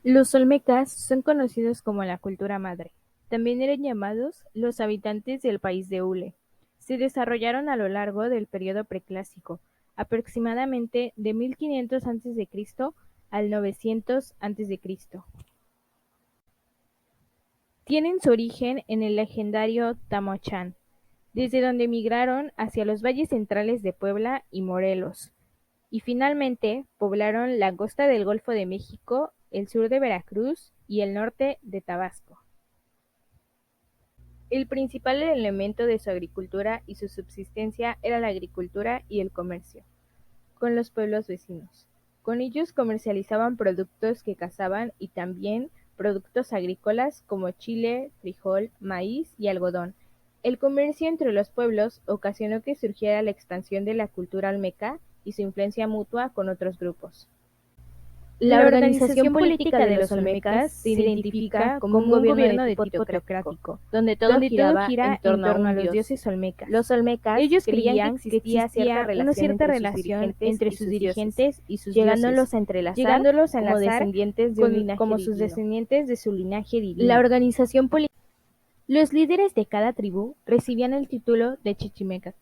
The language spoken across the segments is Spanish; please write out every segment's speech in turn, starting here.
Los olmecas son conocidos como la cultura madre. También eran llamados los habitantes del país de Hule. Se desarrollaron a lo largo del período preclásico, aproximadamente de 1500 a.C. al 900 a.C. Tienen su origen en el legendario Tamochán, desde donde migraron hacia los valles centrales de Puebla y Morelos, y finalmente poblaron la costa del Golfo de México, el sur de Veracruz y el norte de Tabasco. El principal elemento de su agricultura y su subsistencia era la agricultura y el comercio con los pueblos vecinos. Con ellos comercializaban productos que cazaban y también productos agrícolas como chile, frijol, maíz y algodón. El comercio entre los pueblos ocasionó que surgiera la expansión de la cultura olmeca y su influencia mutua con otros grupos. La La organización organización política política de de los los olmecas olmecas se se identifica identifica como como un un gobierno gobierno de de tipo tipo teocrático, teocrático, donde todo todo giraba gira en en torno torno a a los los dioses dioses olmecas. Los olmecas Ellos creían creían que que existía existía una una cierta cierta relación relación entre entre sus sus dirigentes dirigentes y sus dioses, llegándolos a entrelazar llegándolos a como enlazar descendientes de un linaje como sus divino. descendientes de su linaje La divino. organización política. Los líderes de cada tribu recibían el título de chichimeca.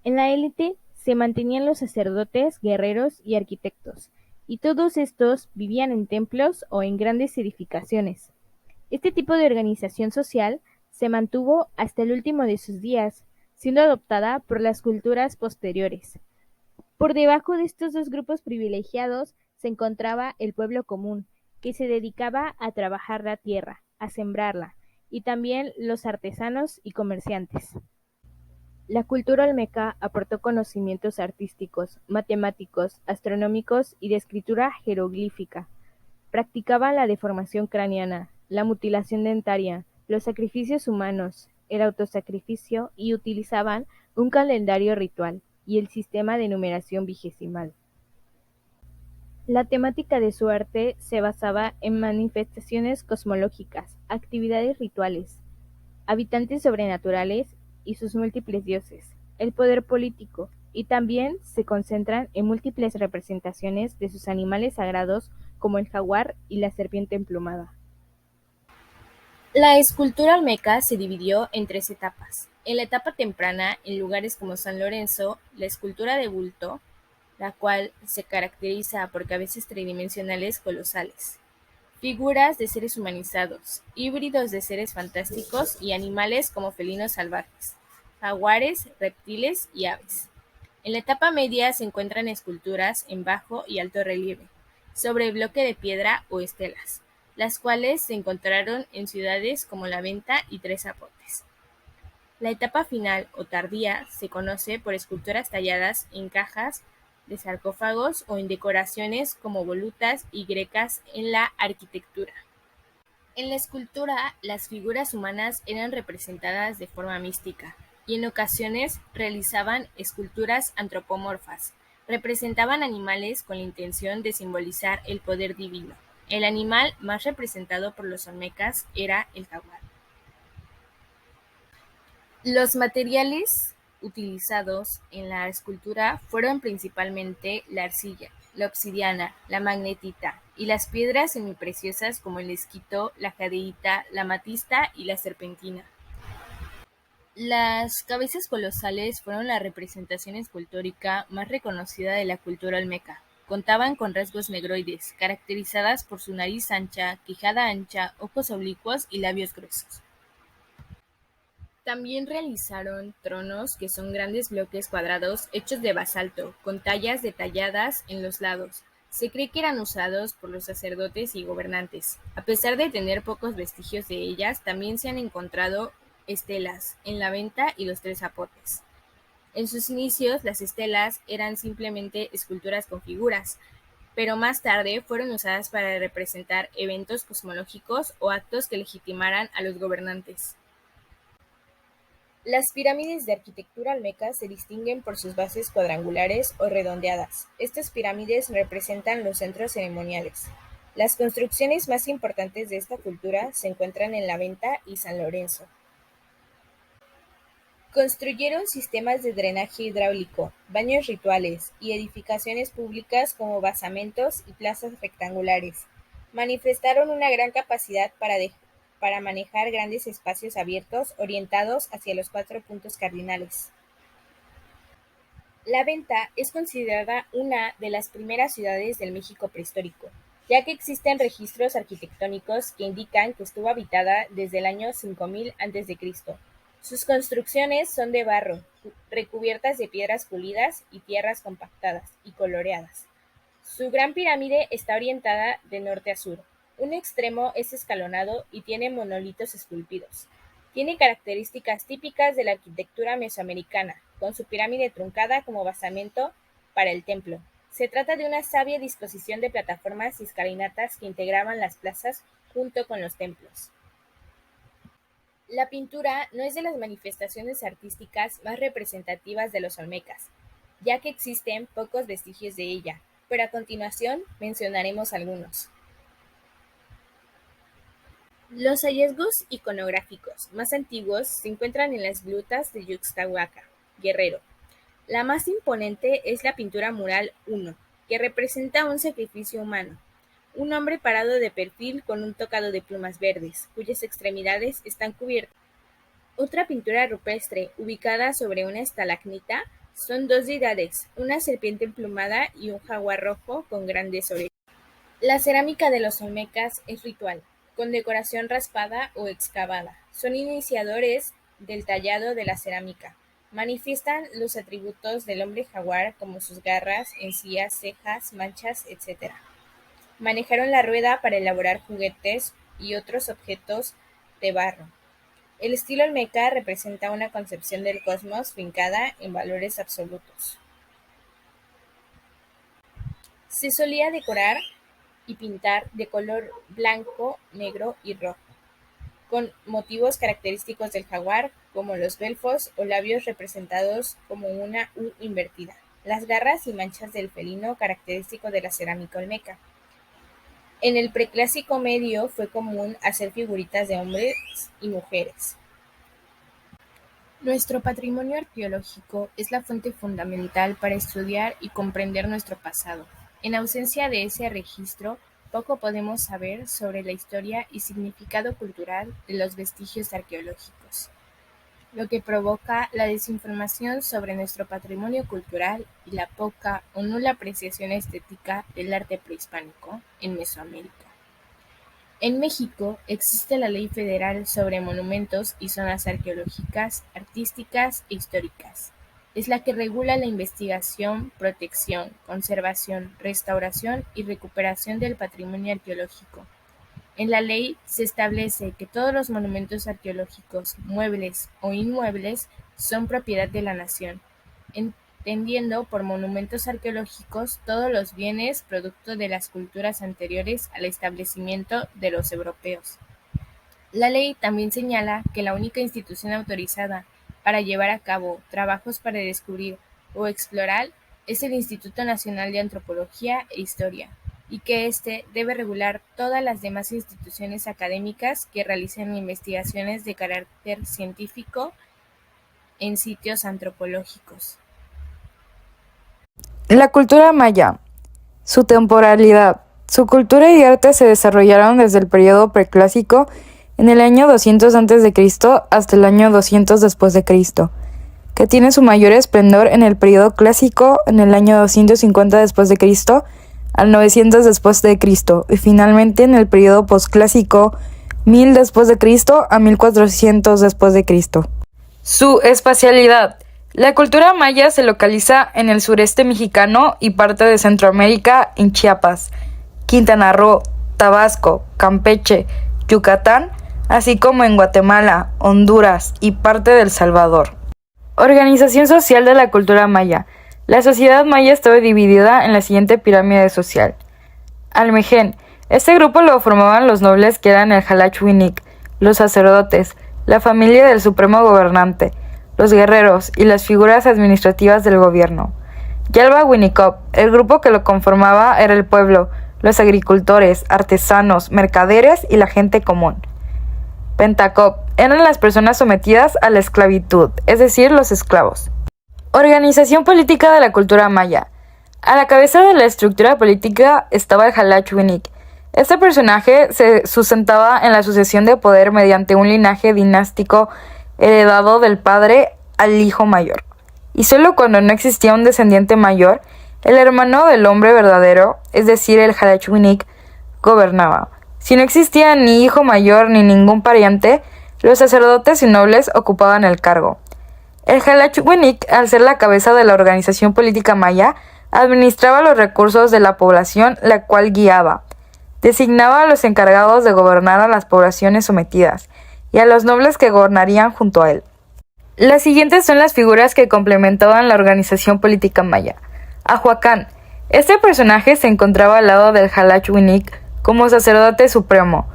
En la élite se mantenían los sacerdotes, guerreros y arquitectos, y todos estos vivían en templos o en grandes edificaciones. Este tipo de organización social se mantuvo hasta el último de sus días, siendo adoptada por las culturas posteriores. Por debajo de estos dos grupos privilegiados se encontraba el pueblo común, que se dedicaba a trabajar la tierra, a sembrarla, y también los artesanos y comerciantes. La cultura olmeca aportó conocimientos artísticos, matemáticos, astronómicos y de escritura jeroglífica. Practicaban la deformación craneana, la mutilación dentaria, los sacrificios humanos, el autosacrificio y utilizaban un calendario ritual y el sistema de numeración vigesimal. La temática de su arte se basaba en manifestaciones cosmológicas, actividades rituales, habitantes sobrenaturales y sus múltiples dioses, el poder político, y también se concentran en múltiples representaciones de sus animales sagrados como el jaguar y la serpiente emplumada. La escultura olmeca se dividió en tres etapas. En la etapa temprana, en lugares como San Lorenzo, la escultura de bulto, la cual se caracteriza por cabezas tridimensionales colosales, figuras de seres humanizados, híbridos de seres fantásticos y animales como felinos salvajes, jaguares, reptiles y aves. En la etapa media se encuentran esculturas en bajo y alto relieve, sobre bloque de piedra o estelas, las cuales se encontraron en ciudades como La Venta y Tres Zapotes. La etapa final o tardía se conoce por esculturas talladas en cajas de sarcófagos o en decoraciones como volutas y grecas en la arquitectura. En la escultura, las figuras humanas eran representadas de forma mística, y en ocasiones realizaban esculturas antropomorfas. Representaban animales con la intención de simbolizar el poder divino. El animal más representado por los olmecas era el jaguar. Los materiales utilizados en la escultura fueron principalmente la arcilla, la obsidiana, la magnetita y las piedras semipreciosas como el esquito, la jadeíta, la amatista y la serpentina. Las cabezas colosales fueron la representación escultórica más reconocida de la cultura olmeca. Contaban con rasgos negroides, caracterizadas por su nariz ancha, quijada ancha, ojos oblicuos y labios gruesos. También realizaron tronos, que son grandes bloques cuadrados hechos de basalto, con tallas detalladas en los lados. Se cree que eran usados por los sacerdotes y gobernantes. A pesar de tener pocos vestigios de ellas, también se han encontrado estelas en La Venta y los Tres Zapotes. En sus inicios, las estelas eran simplemente esculturas con figuras, pero más tarde fueron usadas para representar eventos cosmológicos o actos que legitimaran a los gobernantes. Las pirámides de arquitectura olmeca se distinguen por sus bases cuadrangulares o redondeadas. Estas pirámides representan los centros ceremoniales. Las construcciones más importantes de esta cultura se encuentran en La Venta y San Lorenzo. Construyeron sistemas de drenaje hidráulico, baños rituales y edificaciones públicas como basamentos y plazas rectangulares. Manifestaron una gran capacidad para manejar grandes espacios abiertos orientados hacia los 4 puntos cardinales. La Venta es considerada una de las primeras ciudades del México prehistórico, ya que existen registros arquitectónicos que indican que estuvo habitada desde el año 5000 a.C. Sus construcciones son de barro, recubiertas de piedras pulidas y tierras compactadas y coloreadas. Su gran pirámide está orientada de norte a sur. Un extremo es escalonado y tiene monolitos esculpidos. Tiene características típicas de la arquitectura mesoamericana, con su pirámide truncada como basamento para el templo. Se trata de una sabia disposición de plataformas y escalinatas que integraban las plazas junto con los templos. La pintura no es de las manifestaciones artísticas más representativas de los olmecas, ya que existen pocos vestigios de ella, pero a continuación mencionaremos algunos. Los hallazgos iconográficos más antiguos se encuentran en las grutas de Yuxtahuaca, Guerrero. La más imponente es la pintura mural 1, que representa un sacrificio humano. Un hombre parado de perfil con un tocado de plumas verdes, cuyas extremidades están cubiertas. Otra pintura rupestre, ubicada sobre una estalagmita, son dos deidades, una serpiente emplumada y un jaguar rojo con grandes orejas. La cerámica de los olmecas es ritual, con decoración raspada o excavada. Son iniciadores del tallado de la cerámica. Manifiestan los atributos del hombre jaguar como sus garras, encías, cejas, manchas, etc. Manejaron la rueda para elaborar juguetes y otros objetos de barro. El estilo olmeca representa una concepción del cosmos fincada en valores absolutos. Se solía decorar y pintar de color blanco, negro y rojo, con motivos característicos del jaguar, como los belfos o labios representados como una U invertida, las garras y manchas del felino característico de la cerámica olmeca. En el Preclásico Medio fue común hacer figuritas de hombres y mujeres. Nuestro patrimonio arqueológico es la fuente fundamental para estudiar y comprender nuestro pasado. En ausencia de ese registro, poco podemos saber sobre la historia y significado cultural de los vestigios arqueológicos, lo que provoca la desinformación sobre nuestro patrimonio cultural y la poca o nula apreciación estética del arte prehispánico en Mesoamérica. En México existe la Ley Federal sobre Monumentos y Zonas Arqueológicas, Artísticas e Históricas. Es la que regula la investigación, protección, conservación, restauración y recuperación del patrimonio arqueológico. En la ley se establece que todos los monumentos arqueológicos, muebles o inmuebles, son propiedad de la nación, entendiendo por monumentos arqueológicos todos los bienes producto de las culturas anteriores al establecimiento de los europeos. La ley también señala que la única institución autorizada para llevar a cabo trabajos para descubrir o explorar es el Instituto Nacional de Antropología e Historia, y que éste debe regular todas las demás instituciones académicas que realicen investigaciones de carácter científico en sitios antropológicos. La cultura maya. Su temporalidad. Su cultura y arte se desarrollaron desde el período preclásico en el año 200 a.C. hasta el año 200 después de Cristo, que tiene su mayor esplendor en el período clásico en el año 250 después de Cristo al 900 después de Cristo y finalmente en el período posclásico 1000 después de Cristo a 1400 después de Cristo. Su espacialidad. La cultura maya se localiza en el sureste mexicano y parte de Centroamérica en Chiapas, Quintana Roo, Tabasco, Campeche, Yucatán, así como en Guatemala, Honduras y parte de El Salvador. Organización social de la cultura maya. La sociedad maya estaba dividida en la siguiente pirámide social. Almején. Este grupo lo formaban los nobles que eran el Xalach-Winic, los sacerdotes, la familia del supremo gobernante, los guerreros y las figuras administrativas del gobierno. Yalba-Winicop. El grupo que lo conformaba era el pueblo, los agricultores, artesanos, mercaderes y la gente común. Pentacop. Eran las personas sometidas a la esclavitud, es decir, los esclavos. Organización política de la cultura maya. A la cabeza de la estructura política estaba el Xalach-Winic. Este personaje se sustentaba en la sucesión de poder mediante un linaje dinástico heredado del padre al hijo mayor. Y solo cuando no existía un descendiente mayor, el hermano del hombre verdadero, es decir, el Halachwinik, gobernaba. Si no existía ni hijo mayor ni ningún pariente, los sacerdotes y nobles ocupaban el cargo. El Halachwinik, al ser la cabeza de la organización política maya, administraba los recursos de la población, la cual guiaba. Designaba a los encargados de gobernar a las poblaciones sometidas y a los nobles que gobernarían junto a él. Las siguientes son las figuras que complementaban la organización política maya. Ahuacán. Este personaje se encontraba al lado del Halachwinik como sacerdote supremo,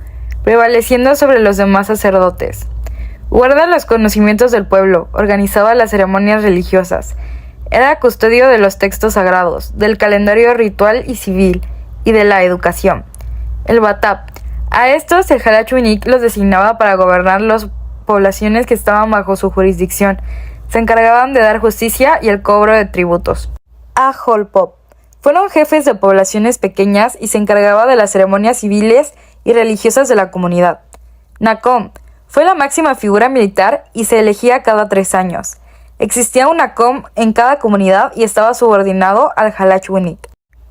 prevaleciendo sobre los demás sacerdotes. Guarda los conocimientos del pueblo, organizaba las ceremonias religiosas, era custodio de los textos sagrados, del calendario ritual y civil, y de la educación. El Batap. A estos el Halachwinik los designaba para gobernar las poblaciones que estaban bajo su jurisdicción. Se encargaban de dar justicia y el cobro de tributos. Aholpop. Fueron jefes de poblaciones pequeñas y se encargaba de las ceremonias civiles y religiosas de la comunidad. Nakom. Fue la máxima figura militar y se elegía cada 3 años. Existía un Nakom en cada comunidad y estaba subordinado al Halachwinik.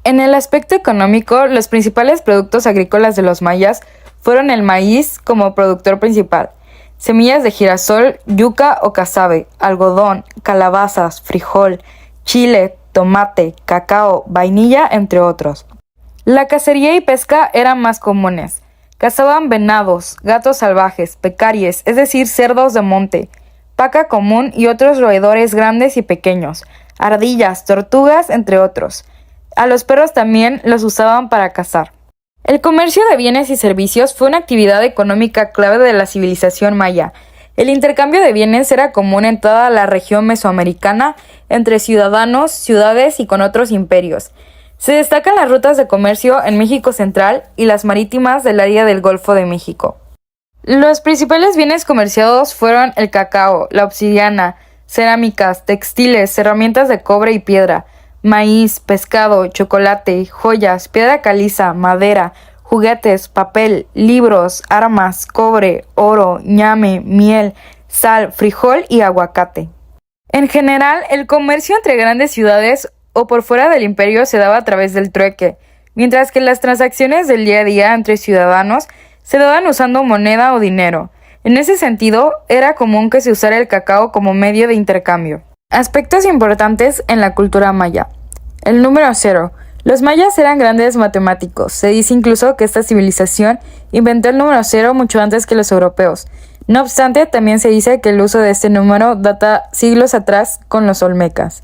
En el aspecto económico, los principales productos agrícolas de los mayas fueron el maíz como productor principal, semillas de girasol, yuca o casabe, algodón, calabazas, frijol, chile, tomate, cacao, vainilla, entre otros. La cacería y pesca eran más comunes. Cazaban venados, gatos salvajes, pecaries, es decir, cerdos de monte, paca común y otros roedores grandes y pequeños, ardillas, tortugas, entre otros. A los perros también los usaban para cazar. El comercio de bienes y servicios fue una actividad económica clave de la civilización maya. El intercambio de bienes era común en toda la región mesoamericana, entre ciudadanos, ciudades y con otros imperios. Se destacan las rutas de comercio en México Central y las marítimas del área del Golfo de México. Los principales bienes comerciados fueron el cacao, la obsidiana, cerámicas, textiles, herramientas de cobre y piedra, maíz, pescado, chocolate, joyas, piedra caliza, madera, juguetes, papel, libros, armas, cobre, oro, ñame, miel, sal, frijol y aguacate. En general, el comercio entre grandes ciudades o por fuera del imperio se daba a través del trueque, mientras que las transacciones del día a día entre ciudadanos se daban usando moneda o dinero. En ese sentido, era común que se usara el cacao como medio de intercambio. Aspectos importantes en la cultura maya. El número 0. Los mayas eran grandes matemáticos. Se dice incluso que esta civilización inventó el número 0 mucho antes que los europeos. No obstante, también se dice que el uso de este número data siglos atrás con los olmecas.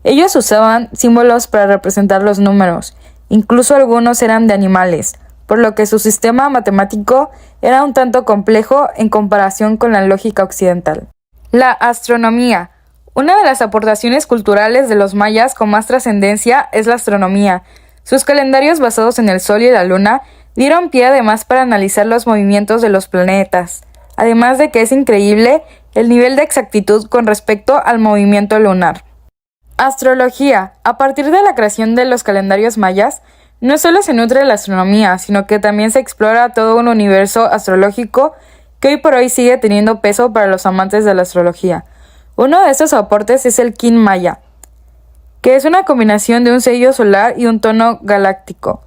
Ellos usaban símbolos para representar los números. Incluso algunos eran de animales, por lo que su sistema matemático era un tanto complejo en comparación con la lógica occidental. La astronomía. Una de las aportaciones culturales de los mayas con más trascendencia es la astronomía. Sus calendarios basados en el Sol y la Luna dieron pie además para analizar los movimientos de los planetas, además de que es increíble el nivel de exactitud con respecto al movimiento lunar. Astrología. A partir de la creación de los calendarios mayas, no solo se nutre de la astronomía, sino que también se explora todo un universo astrológico que hoy por hoy sigue teniendo peso para los amantes de la astrología. Uno de estos aportes es el kin maya, que es una combinación de un sello solar y un tono galáctico,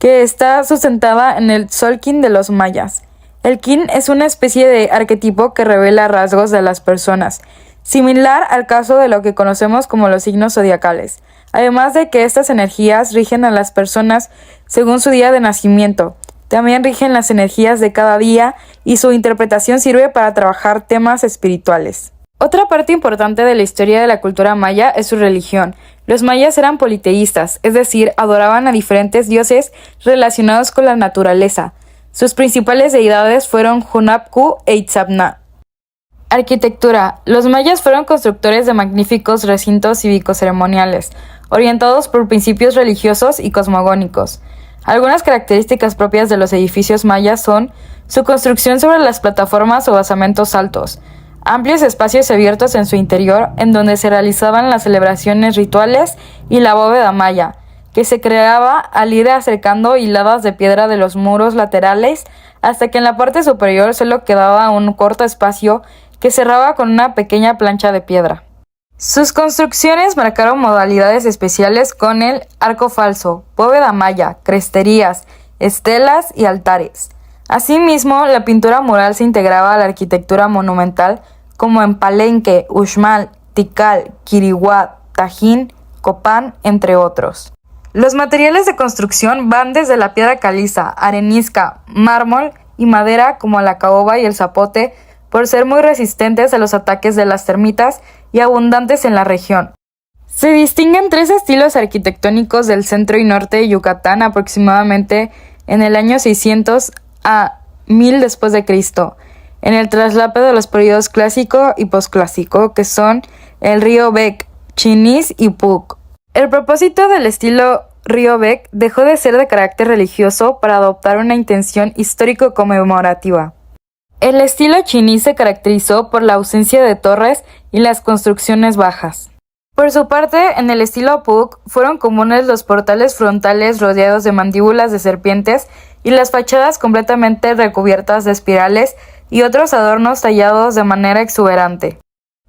que está sustentada en el Tzolk'in de los mayas. El kin es una especie de arquetipo que revela rasgos de las personas, similar al caso de lo que conocemos como los signos zodiacales, además de que estas energías rigen a las personas según su día de nacimiento. También rigen las energías de cada día y su interpretación sirve para trabajar temas espirituales. Otra parte importante de la historia de la cultura maya es su religión. Los mayas eran politeístas, es decir, adoraban a diferentes dioses relacionados con la naturaleza. Sus principales deidades fueron Hunapku e Itzamna. Arquitectura. Los mayas fueron constructores de magníficos recintos cívico-ceremoniales, orientados por principios religiosos y cosmogónicos. Algunas características propias de los edificios mayas son su construcción sobre las plataformas o basamentos altos, amplios espacios abiertos en su interior en donde se realizaban las celebraciones rituales y la bóveda maya, que se creaba al ir acercando hiladas de piedra de los muros laterales hasta que en la parte superior solo quedaba un corto espacio que cerraba con una pequeña plancha de piedra. Sus construcciones marcaron modalidades especiales con el arco falso, bóveda maya, cresterías, estelas y altares. Asimismo, la pintura mural se integraba a la arquitectura monumental como en Palenque, Uxmal, Tikal, Quiriguá, Tajín, Copán, entre otros. Los materiales de construcción van desde la piedra caliza, arenisca, mármol y madera como la caoba y el zapote, por ser muy resistentes a los ataques de las termitas y abundantes en la región. Se distinguen tres estilos arquitectónicos del centro y norte de Yucatán aproximadamente en el año 600 a 1000 después de Cristo, en el traslape de los periodos clásico y posclásico, que son el río Bec, Chinis y Puc. El propósito del estilo río Bec dejó de ser de carácter religioso para adoptar una intención histórico-conmemorativa. El estilo Chinis se caracterizó por la ausencia de torres y las construcciones bajas. Por su parte, en el estilo Puc fueron comunes los portales frontales rodeados de mandíbulas de serpientes y las fachadas completamente recubiertas de espirales y otros adornos tallados de manera exuberante.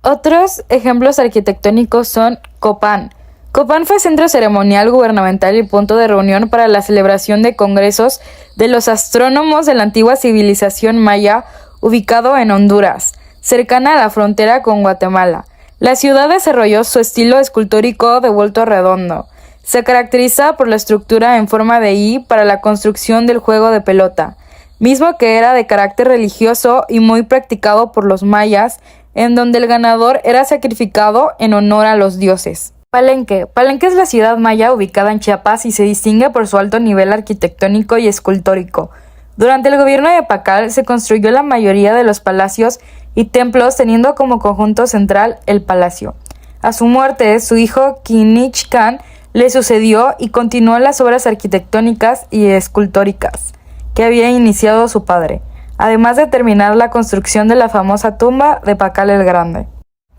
Otros ejemplos arquitectónicos son Copán. Copán fue centro ceremonial gubernamental y punto de reunión para la celebración de congresos de los astrónomos de la antigua civilización maya, ubicado en Honduras, cercana a la frontera con Guatemala. La ciudad desarrolló su estilo escultórico de vuelto redondo. Se caracteriza por la estructura en forma de I para la construcción del juego de pelota, mismo que era de carácter religioso y muy practicado por los mayas, en donde el ganador era sacrificado en honor a los dioses. Palenque. Palenque es la ciudad maya ubicada en Chiapas y se distingue por su alto nivel arquitectónico y escultórico. Durante el gobierno de Pacal se construyó la mayoría de los palacios y templos, teniendo como conjunto central el palacio. A su muerte, su hijo Kinich Khan le sucedió y continuó las obras arquitectónicas y escultóricas que había iniciado su padre, además de terminar la construcción de la famosa tumba de Pacal el Grande.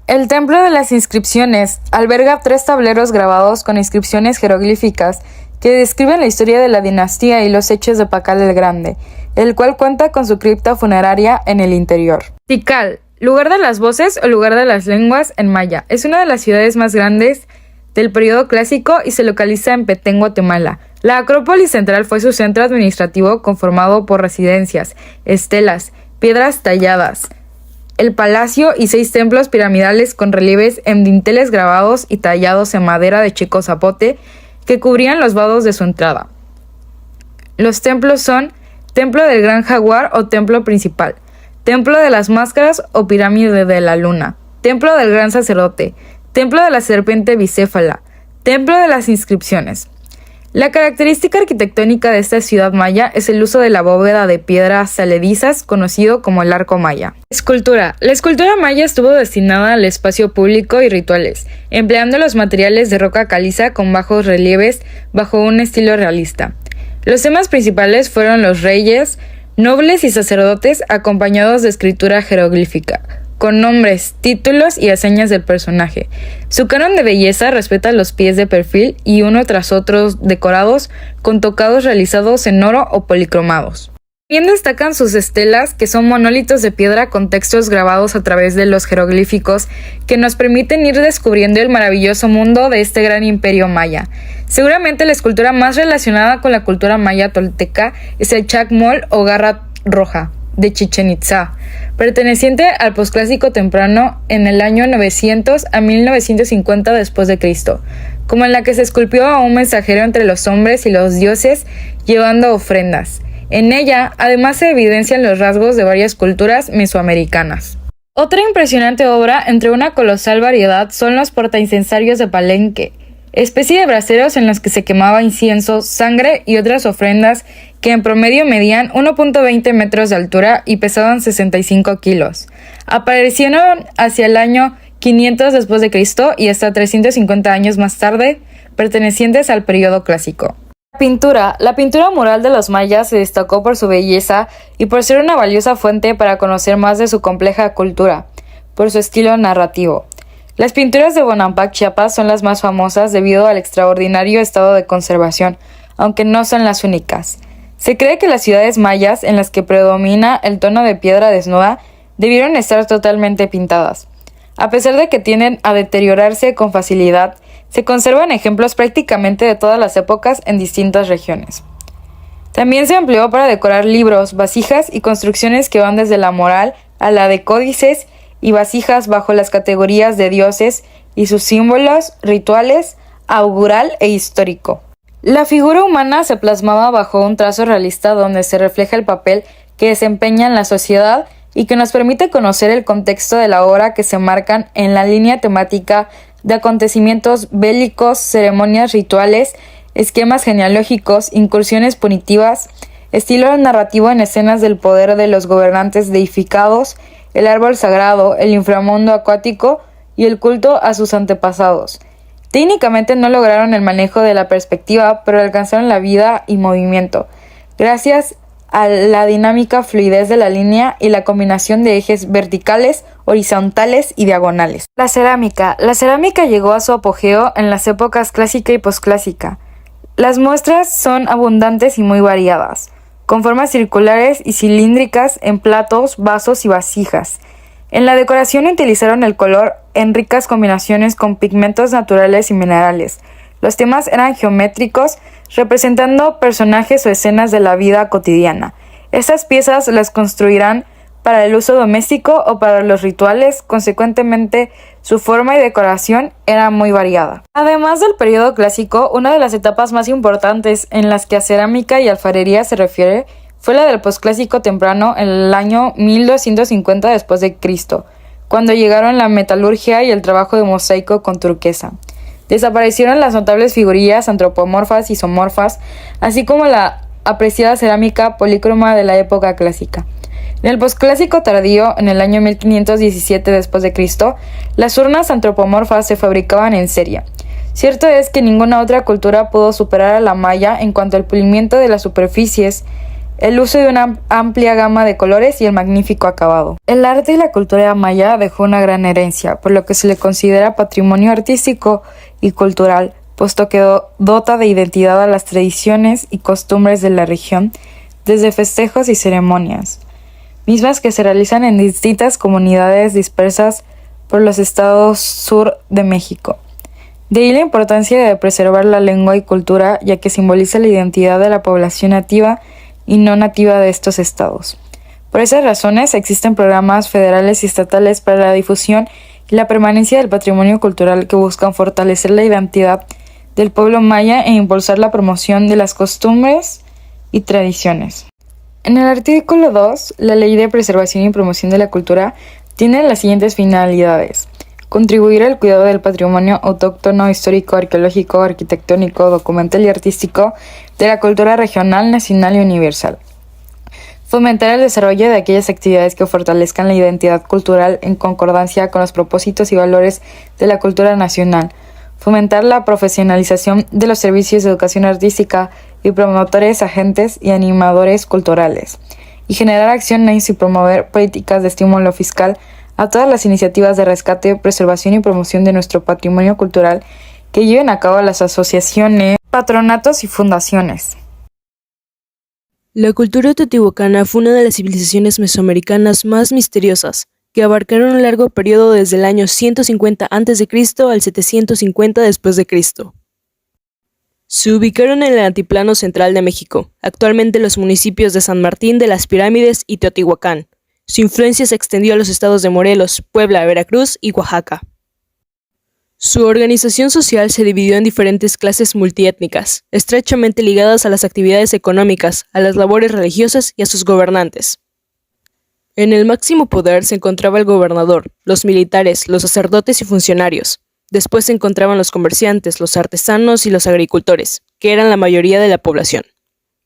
El Templo de las Inscripciones alberga 3 tableros grabados con inscripciones jeroglíficas que describen la historia de la dinastía y los hechos de Pacal el Grande, el cual cuenta con su cripta funeraria en el interior. Tikal, lugar de las voces o lugar de las lenguas en maya, es una de las ciudades más grandes del periodo clásico y se localiza en Petén, Guatemala. La Acrópolis Central fue su centro administrativo conformado por residencias, estelas, piedras talladas, el palacio y 6 templos piramidales con relieves en dinteles grabados y tallados en madera de chico zapote que cubrían los vados de su entrada. Los templos son Templo del Gran Jaguar o Templo Principal, Templo de las Máscaras o Pirámide de la Luna, Templo del Gran Sacerdote, Templo de la Serpiente Bicéfala, Templo de las Inscripciones. La característica arquitectónica de esta ciudad maya es el uso de la bóveda de piedras saledizas, conocido como el arco maya. Escultura. La escultura maya estuvo destinada al espacio público y rituales, empleando los materiales de roca caliza con bajos relieves bajo un estilo realista. Los temas principales fueron los reyes, nobles y sacerdotes, acompañados de escritura jeroglífica, con nombres, títulos y hazañas del personaje. Su canon de belleza respeta los pies de perfil y uno tras otro decorados con tocados realizados en oro o policromados. También destacan sus estelas, que son monolitos de piedra con textos grabados a través de los jeroglíficos que nos permiten ir descubriendo el maravilloso mundo de este gran imperio maya. Seguramente la escultura más relacionada con la cultura maya tolteca es el Chacmol o Garra Roja de Chichén Itzá, perteneciente al posclásico temprano en el año 900 a 1950 después de Cristo, como en la que se esculpió a un mensajero entre los hombres y los dioses llevando ofrendas. En ella, además, se evidencian los rasgos de varias culturas mesoamericanas. Otra impresionante obra, entre una colosal variedad, son los portaincensarios de Palenque, especie de braseros en los que se quemaba incienso, sangre y otras ofrendas que en promedio medían 1.20 metros de altura y pesaban 65 kilos. Aparecieron hacia el año 500 después de Cristo y hasta 350 años más tarde, pertenecientes al periodo clásico. La pintura mural de los mayas se destacó por su belleza y por ser una valiosa fuente para conocer más de su compleja cultura, por su estilo narrativo. Las pinturas de Bonampak, Chiapas, son las más famosas debido al extraordinario estado de conservación, aunque no son las únicas. Se cree que las ciudades mayas, en las que predomina el tono de piedra desnuda, debieron estar totalmente pintadas. A pesar de que tienden a deteriorarse con facilidad, se conservan ejemplos prácticamente de todas las épocas en distintas regiones. También se empleó para decorar libros, vasijas y construcciones que van desde la moral a la de códices y vasijas bajo las categorías de dioses y sus símbolos, rituales, augural e histórico. La figura humana se plasmaba bajo un trazo realista donde se refleja el papel que desempeña en la sociedad y que nos permite conocer el contexto de la obra que se marcan en la línea temática de acontecimientos bélicos, ceremonias rituales, esquemas genealógicos, incursiones punitivas, estilo narrativo en escenas del poder de los gobernantes deificados, el árbol sagrado, el inframundo acuático y el culto a sus antepasados. Técnicamente no lograron el manejo de la perspectiva, pero alcanzaron la vida y movimiento, gracias a la dinámica fluidez de la línea y la combinación de ejes verticales, horizontales y diagonales. La cerámica. La cerámica llegó a su apogeo en las épocas clásica y posclásica. Las muestras son abundantes y muy variadas, con formas circulares y cilíndricas en platos, vasos y vasijas. En la decoración utilizaron el color en ricas combinaciones con pigmentos naturales y minerales. Los temas eran geométricos, representando personajes o escenas de la vida cotidiana. Estas piezas las construirán para el uso doméstico o para los rituales, consecuentemente su forma y decoración era muy variada. Además del periodo clásico, una de las etapas más importantes en las que a cerámica y alfarería se refiere fue la del posclásico temprano en el año 1250 después de Cristo, cuando llegaron la metalurgia y el trabajo de mosaico con turquesa. Desaparecieron las notables figurillas antropomorfas y isomorfas, así como la apreciada cerámica polícroma de la época clásica. En el posclásico tardío, en el año 1517 después de Cristo, las urnas antropomorfas se fabricaban en serie. Cierto es que ninguna otra cultura pudo superar a la maya en cuanto al pulimiento de las superficies, el uso de una amplia gama de colores y el magnífico acabado. El arte y la cultura maya dejó una gran herencia, por lo que se le considera patrimonio artístico y cultural, puesto que dota de identidad a las tradiciones y costumbres de la región, desde festejos y ceremonias, mismas que se realizan en distintas comunidades dispersas por los estados sur de México. De ahí la importancia de preservar la lengua y cultura, ya que simboliza la identidad de la población nativa y no nativa de estos estados. Por esas razones existen programas federales y estatales para la difusión y la permanencia del patrimonio cultural que buscan fortalecer la identidad del pueblo maya e impulsar la promoción de las costumbres y tradiciones. En el artículo 2, la Ley de Preservación y Promoción de la Cultura tiene las siguientes finalidades: contribuir al cuidado del patrimonio autóctono, histórico, arqueológico, arquitectónico, documental y artístico de la cultura regional, nacional y universal. Fomentar el desarrollo de aquellas actividades que fortalezcan la identidad cultural en concordancia con los propósitos y valores de la cultura nacional. Fomentar la profesionalización de los servicios de educación artística y promotores, agentes y animadores culturales. Y generar acciones y promover políticas de estímulo fiscal a todas las iniciativas de rescate, preservación y promoción de nuestro patrimonio cultural que lleven a cabo las asociaciones, patronatos y fundaciones. La cultura teotihuacana fue una de las civilizaciones mesoamericanas más misteriosas, que abarcaron un largo periodo desde el año 150 a.C. al 750 después de Cristo. Se ubicaron en el altiplano central de México, actualmente los municipios de San Martín de las Pirámides y Teotihuacán. Su influencia se extendió a los estados de Morelos, Puebla, Veracruz y Oaxaca. Su organización social se dividió en diferentes clases multiétnicas, estrechamente ligadas a las actividades económicas, a las labores religiosas y a sus gobernantes. En el máximo poder se encontraba el gobernador, los militares, los sacerdotes y funcionarios. Después se encontraban los comerciantes, los artesanos y los agricultores, que eran la mayoría de la población.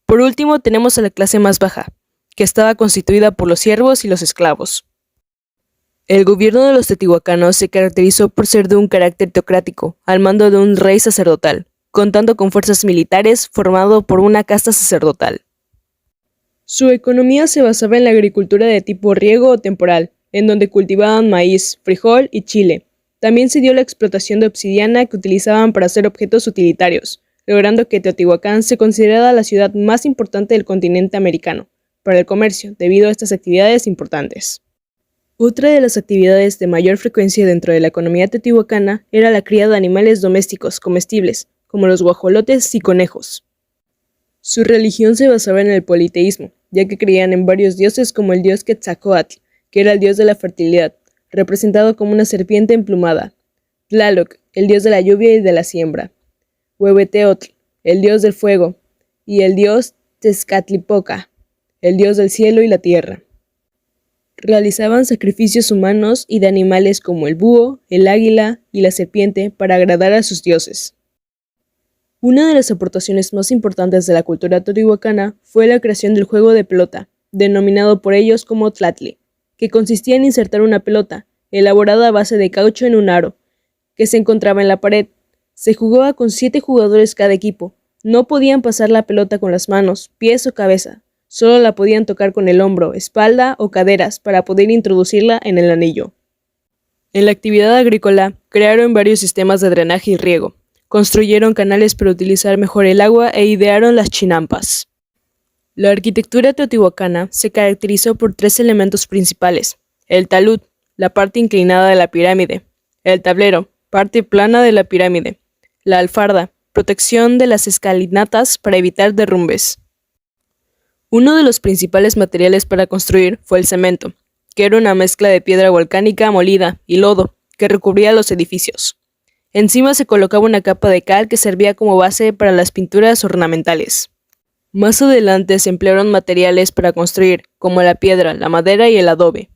Por último tenemos a la clase más baja, que estaba constituida por los siervos y los esclavos. El gobierno de los teotihuacanos se caracterizó por ser de un carácter teocrático, al mando de un rey sacerdotal, contando con fuerzas militares formado por una casta sacerdotal. Su economía se basaba en la agricultura de tipo riego o temporal, en donde cultivaban maíz, frijol y chile, También se dio la explotación de obsidiana que utilizaban para hacer objetos utilitarios, logrando que Teotihuacán se considerara la ciudad más importante del continente americano para el comercio, debido a estas actividades importantes. Otra de las actividades de mayor frecuencia dentro de la economía teotihuacana era la cría de animales domésticos comestibles, como los guajolotes y conejos. Su religión se basaba en el politeísmo, ya que creían en varios dioses como el dios Quetzalcóatl, que era el dios de la fertilidad, representado como una serpiente emplumada; Tlaloc, el dios de la lluvia y de la siembra; Huehueteotl, el dios del fuego; y el dios Tezcatlipoca, el dios del cielo y la tierra. Realizaban sacrificios humanos y de animales como el búho, el águila y la serpiente para agradar a sus dioses. Una de las aportaciones más importantes de la cultura teotihuacana fue la creación del juego de pelota, denominado por ellos como tlatli, que consistía en insertar una pelota, elaborada a base de caucho en un aro, que se encontraba en la pared. Se jugaba con 7 jugadores cada equipo. No podían pasar la pelota con las manos, pies o cabeza, solo la podían tocar con el hombro, espalda o caderas para poder introducirla en el anillo. En la actividad agrícola, crearon varios sistemas de drenaje y riego, construyeron canales para utilizar mejor el agua e idearon las chinampas. La arquitectura teotihuacana se caracterizó por 3 elementos principales: el talud, la parte inclinada de la pirámide; el tablero, parte plana de la pirámide; la alfarda, protección de las escalinatas para evitar derrumbes. Uno de los principales materiales para construir fue el cemento, que era una mezcla de piedra volcánica molida y lodo que recubría los edificios. Encima se colocaba una capa de cal que servía como base para las pinturas ornamentales. Más adelante se emplearon materiales para construir, como la piedra, la madera y el adobe.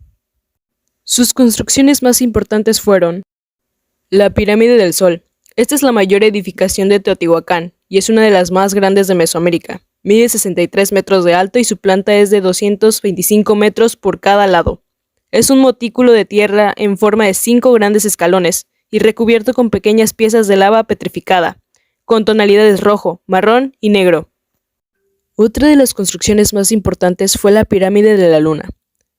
Sus construcciones más importantes fueron la Pirámide del Sol. Esta es la mayor edificación de Teotihuacán y es una de las más grandes de Mesoamérica. Mide 63 metros de alto y su planta es de 225 metros por cada lado. Es un montículo de tierra en forma de 5 grandes escalones y recubierto con pequeñas piezas de lava petrificada, con tonalidades rojo, marrón y negro. Otra de las construcciones más importantes fue la Pirámide de la Luna.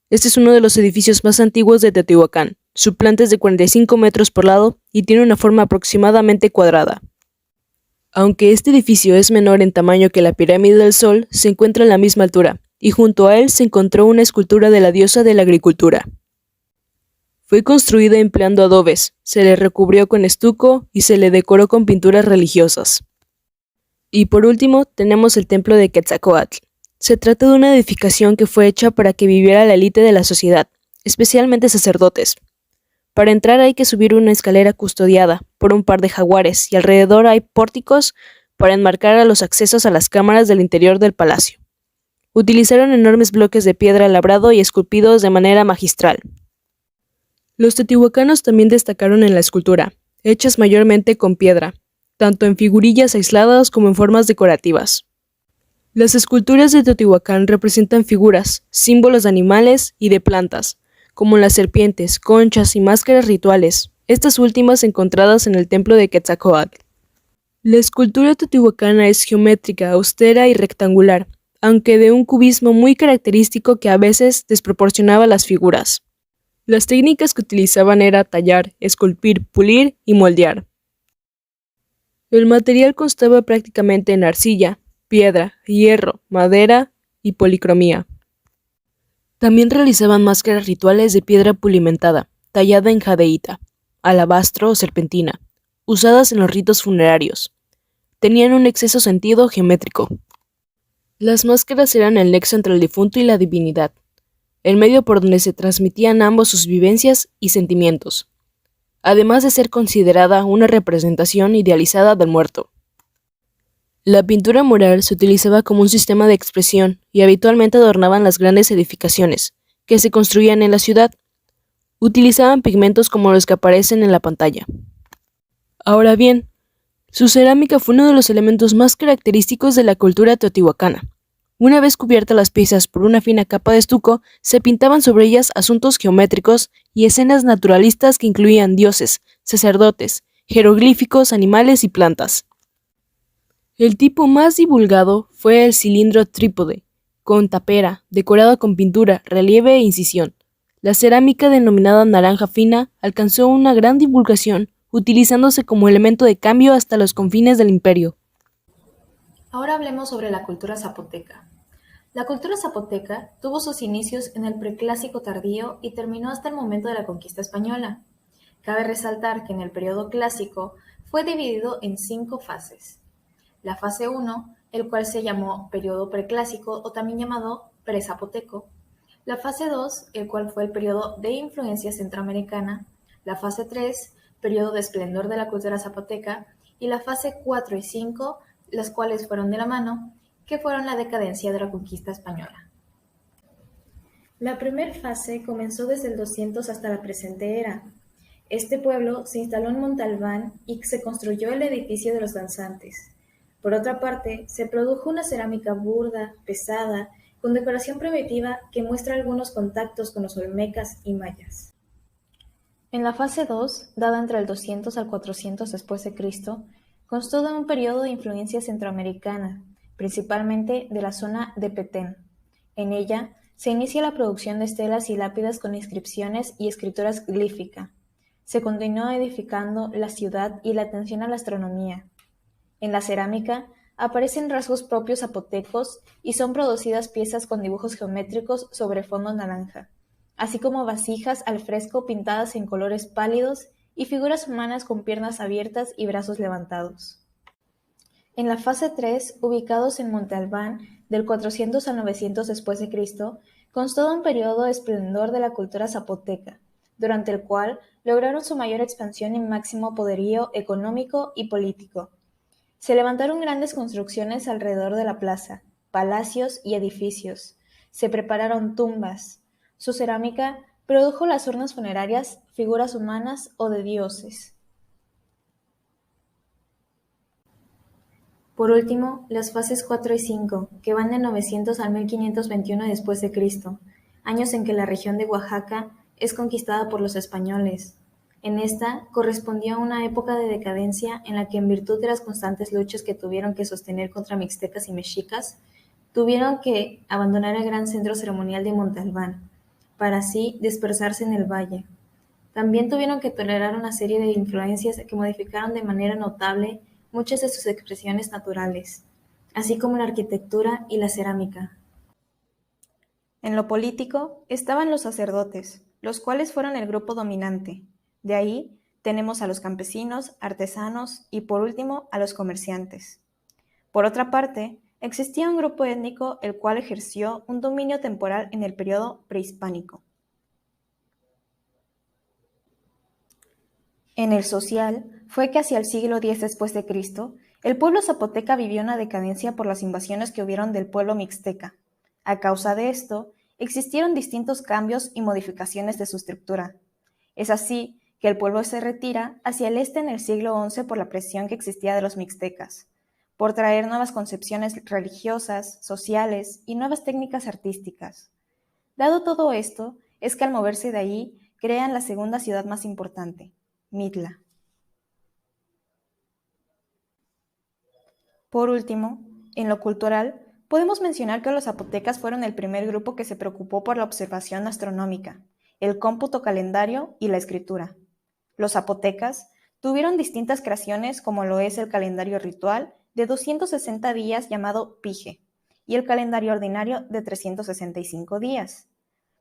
Este es uno de los edificios más antiguos de Teotihuacán. Su planta es de 45 metros por lado y tiene una forma aproximadamente cuadrada. Aunque este edificio es menor en tamaño que la Pirámide del Sol, se encuentra a la misma altura, y junto a él se encontró una escultura de la diosa de la agricultura. Fue construida empleando adobes, se le recubrió con estuco y se le decoró con pinturas religiosas. Y por último, tenemos el templo de Quetzalcóatl. Se trata de una edificación que fue hecha para que viviera la élite de la sociedad, especialmente sacerdotes. Para entrar hay que subir una escalera custodiada por un par de jaguares y alrededor hay pórticos para enmarcar a los accesos a las cámaras del interior del palacio. Utilizaron enormes bloques de piedra labrado y esculpidos de manera magistral. Los teotihuacanos también destacaron en la escultura, hechas mayormente con piedra, tanto en figurillas aisladas como en formas decorativas. Las esculturas de Teotihuacán representan figuras, símbolos de animales y de plantas, como las serpientes, conchas y máscaras rituales, estas últimas encontradas en el templo de Quetzalcóatl. La escultura teotihuacana es geométrica, austera y rectangular, aunque de un cubismo muy característico que a veces desproporcionaba las figuras. Las técnicas que utilizaban era tallar, esculpir, pulir y moldear. El material constaba prácticamente en arcilla, piedra, hierro, madera y policromía. También realizaban máscaras rituales de piedra pulimentada, tallada en jadeíta, alabastro o serpentina, usadas en los ritos funerarios. Tenían un exceso sentido geométrico. Las máscaras eran el nexo entre el difunto y la divinidad, el medio por donde se transmitían ambos sus vivencias y sentimientos, además de ser considerada una representación idealizada del muerto. La pintura mural se utilizaba como un sistema de expresión y habitualmente adornaban las grandes edificaciones que se construían en la ciudad. Utilizaban pigmentos como los que aparecen en la pantalla. Ahora bien, su cerámica fue uno de los elementos más característicos de la cultura teotihuacana. Una vez cubiertas las piezas por una fina capa de estuco, se pintaban sobre ellas asuntos geométricos y escenas naturalistas que incluían dioses, sacerdotes, jeroglíficos, animales y plantas. El tipo más divulgado fue el cilindro trípode, con tapera, decorado con pintura, relieve e incisión. La cerámica denominada naranja fina alcanzó una gran divulgación, utilizándose como elemento de cambio hasta los confines del imperio. Ahora hablemos sobre la cultura zapoteca. La cultura zapoteca tuvo sus inicios en el Preclásico tardío y terminó hasta el momento de la conquista española. Cabe resaltar que en el periodo clásico fue dividido en 5 fases. La fase 1, el cual se llamó periodo preclásico o también llamado prezapoteco. La fase 2, el cual fue el periodo de influencia centroamericana. La fase 3, periodo de esplendor de la cultura zapoteca. Y la fase 4 y 5, las cuales fueron de la mano, que fueron la decadencia de la conquista española. La primera fase comenzó desde el 200 hasta la presente era. Este pueblo se instaló en Montalbán y se construyó el edificio de los danzantes. Por otra parte, se produjo una cerámica burda, pesada, con decoración primitiva que muestra algunos contactos con los olmecas y mayas. En la fase 2, dada entre el 200 al 400 después de Cristo, constó de un periodo de influencia centroamericana, principalmente de la zona de Petén. En ella se inicia la producción de estelas y lápidas con inscripciones y escrituras glífica. Se continuó edificando la ciudad y la atención a la astronomía. En la cerámica aparecen rasgos propios zapotecos y son producidas piezas con dibujos geométricos sobre fondo naranja, así como vasijas al fresco pintadas en colores pálidos y figuras humanas con piernas abiertas y brazos levantados. En la fase 3, ubicados en Monte Albán, del 400 al 900 después de Cristo, constó de un periodo de esplendor de la cultura zapoteca, durante el cual lograron su mayor expansión y máximo poderío económico y político. Se levantaron grandes construcciones alrededor de la plaza, palacios y edificios. Se prepararon tumbas. Su cerámica produjo las urnas funerarias, figuras humanas o de dioses. Por último, las fases 4 y 5, que van de 900 al 1521 después de Cristo, años en que la región de Oaxaca es conquistada por los españoles. En esta correspondió a una época de decadencia en la que, en virtud de las constantes luchas que tuvieron que sostener contra mixtecas y mexicas, tuvieron que abandonar el gran centro ceremonial de Monte Albán, para así dispersarse en el valle. También tuvieron que tolerar una serie de influencias que modificaron de manera notable muchas de sus expresiones naturales, así como la arquitectura y la cerámica. En lo político estaban los sacerdotes, los cuales fueron el grupo dominante. De ahí tenemos a los campesinos, artesanos y por último a los comerciantes. Por otra parte, existía un grupo étnico el cual ejerció un dominio temporal en el periodo prehispánico. En el social, fue que hacia el siglo X después de Cristo, el pueblo zapoteca vivió una decadencia por las invasiones que hubieron del pueblo mixteca. A causa de esto, existieron distintos cambios y modificaciones de su estructura. Es así que el pueblo se retira hacia el este en el siglo XI por la presión que existía de los mixtecas, por traer nuevas concepciones religiosas, sociales y nuevas técnicas artísticas. Dado todo esto, es que al moverse de ahí, crean la segunda ciudad más importante, Mitla. Por último, en lo cultural, podemos mencionar que los zapotecas fueron el primer grupo que se preocupó por la observación astronómica, el cómputo calendario y la escritura. Los zapotecas tuvieron distintas creaciones como lo es el calendario ritual de 260 días llamado Pije y el calendario ordinario de 365 días.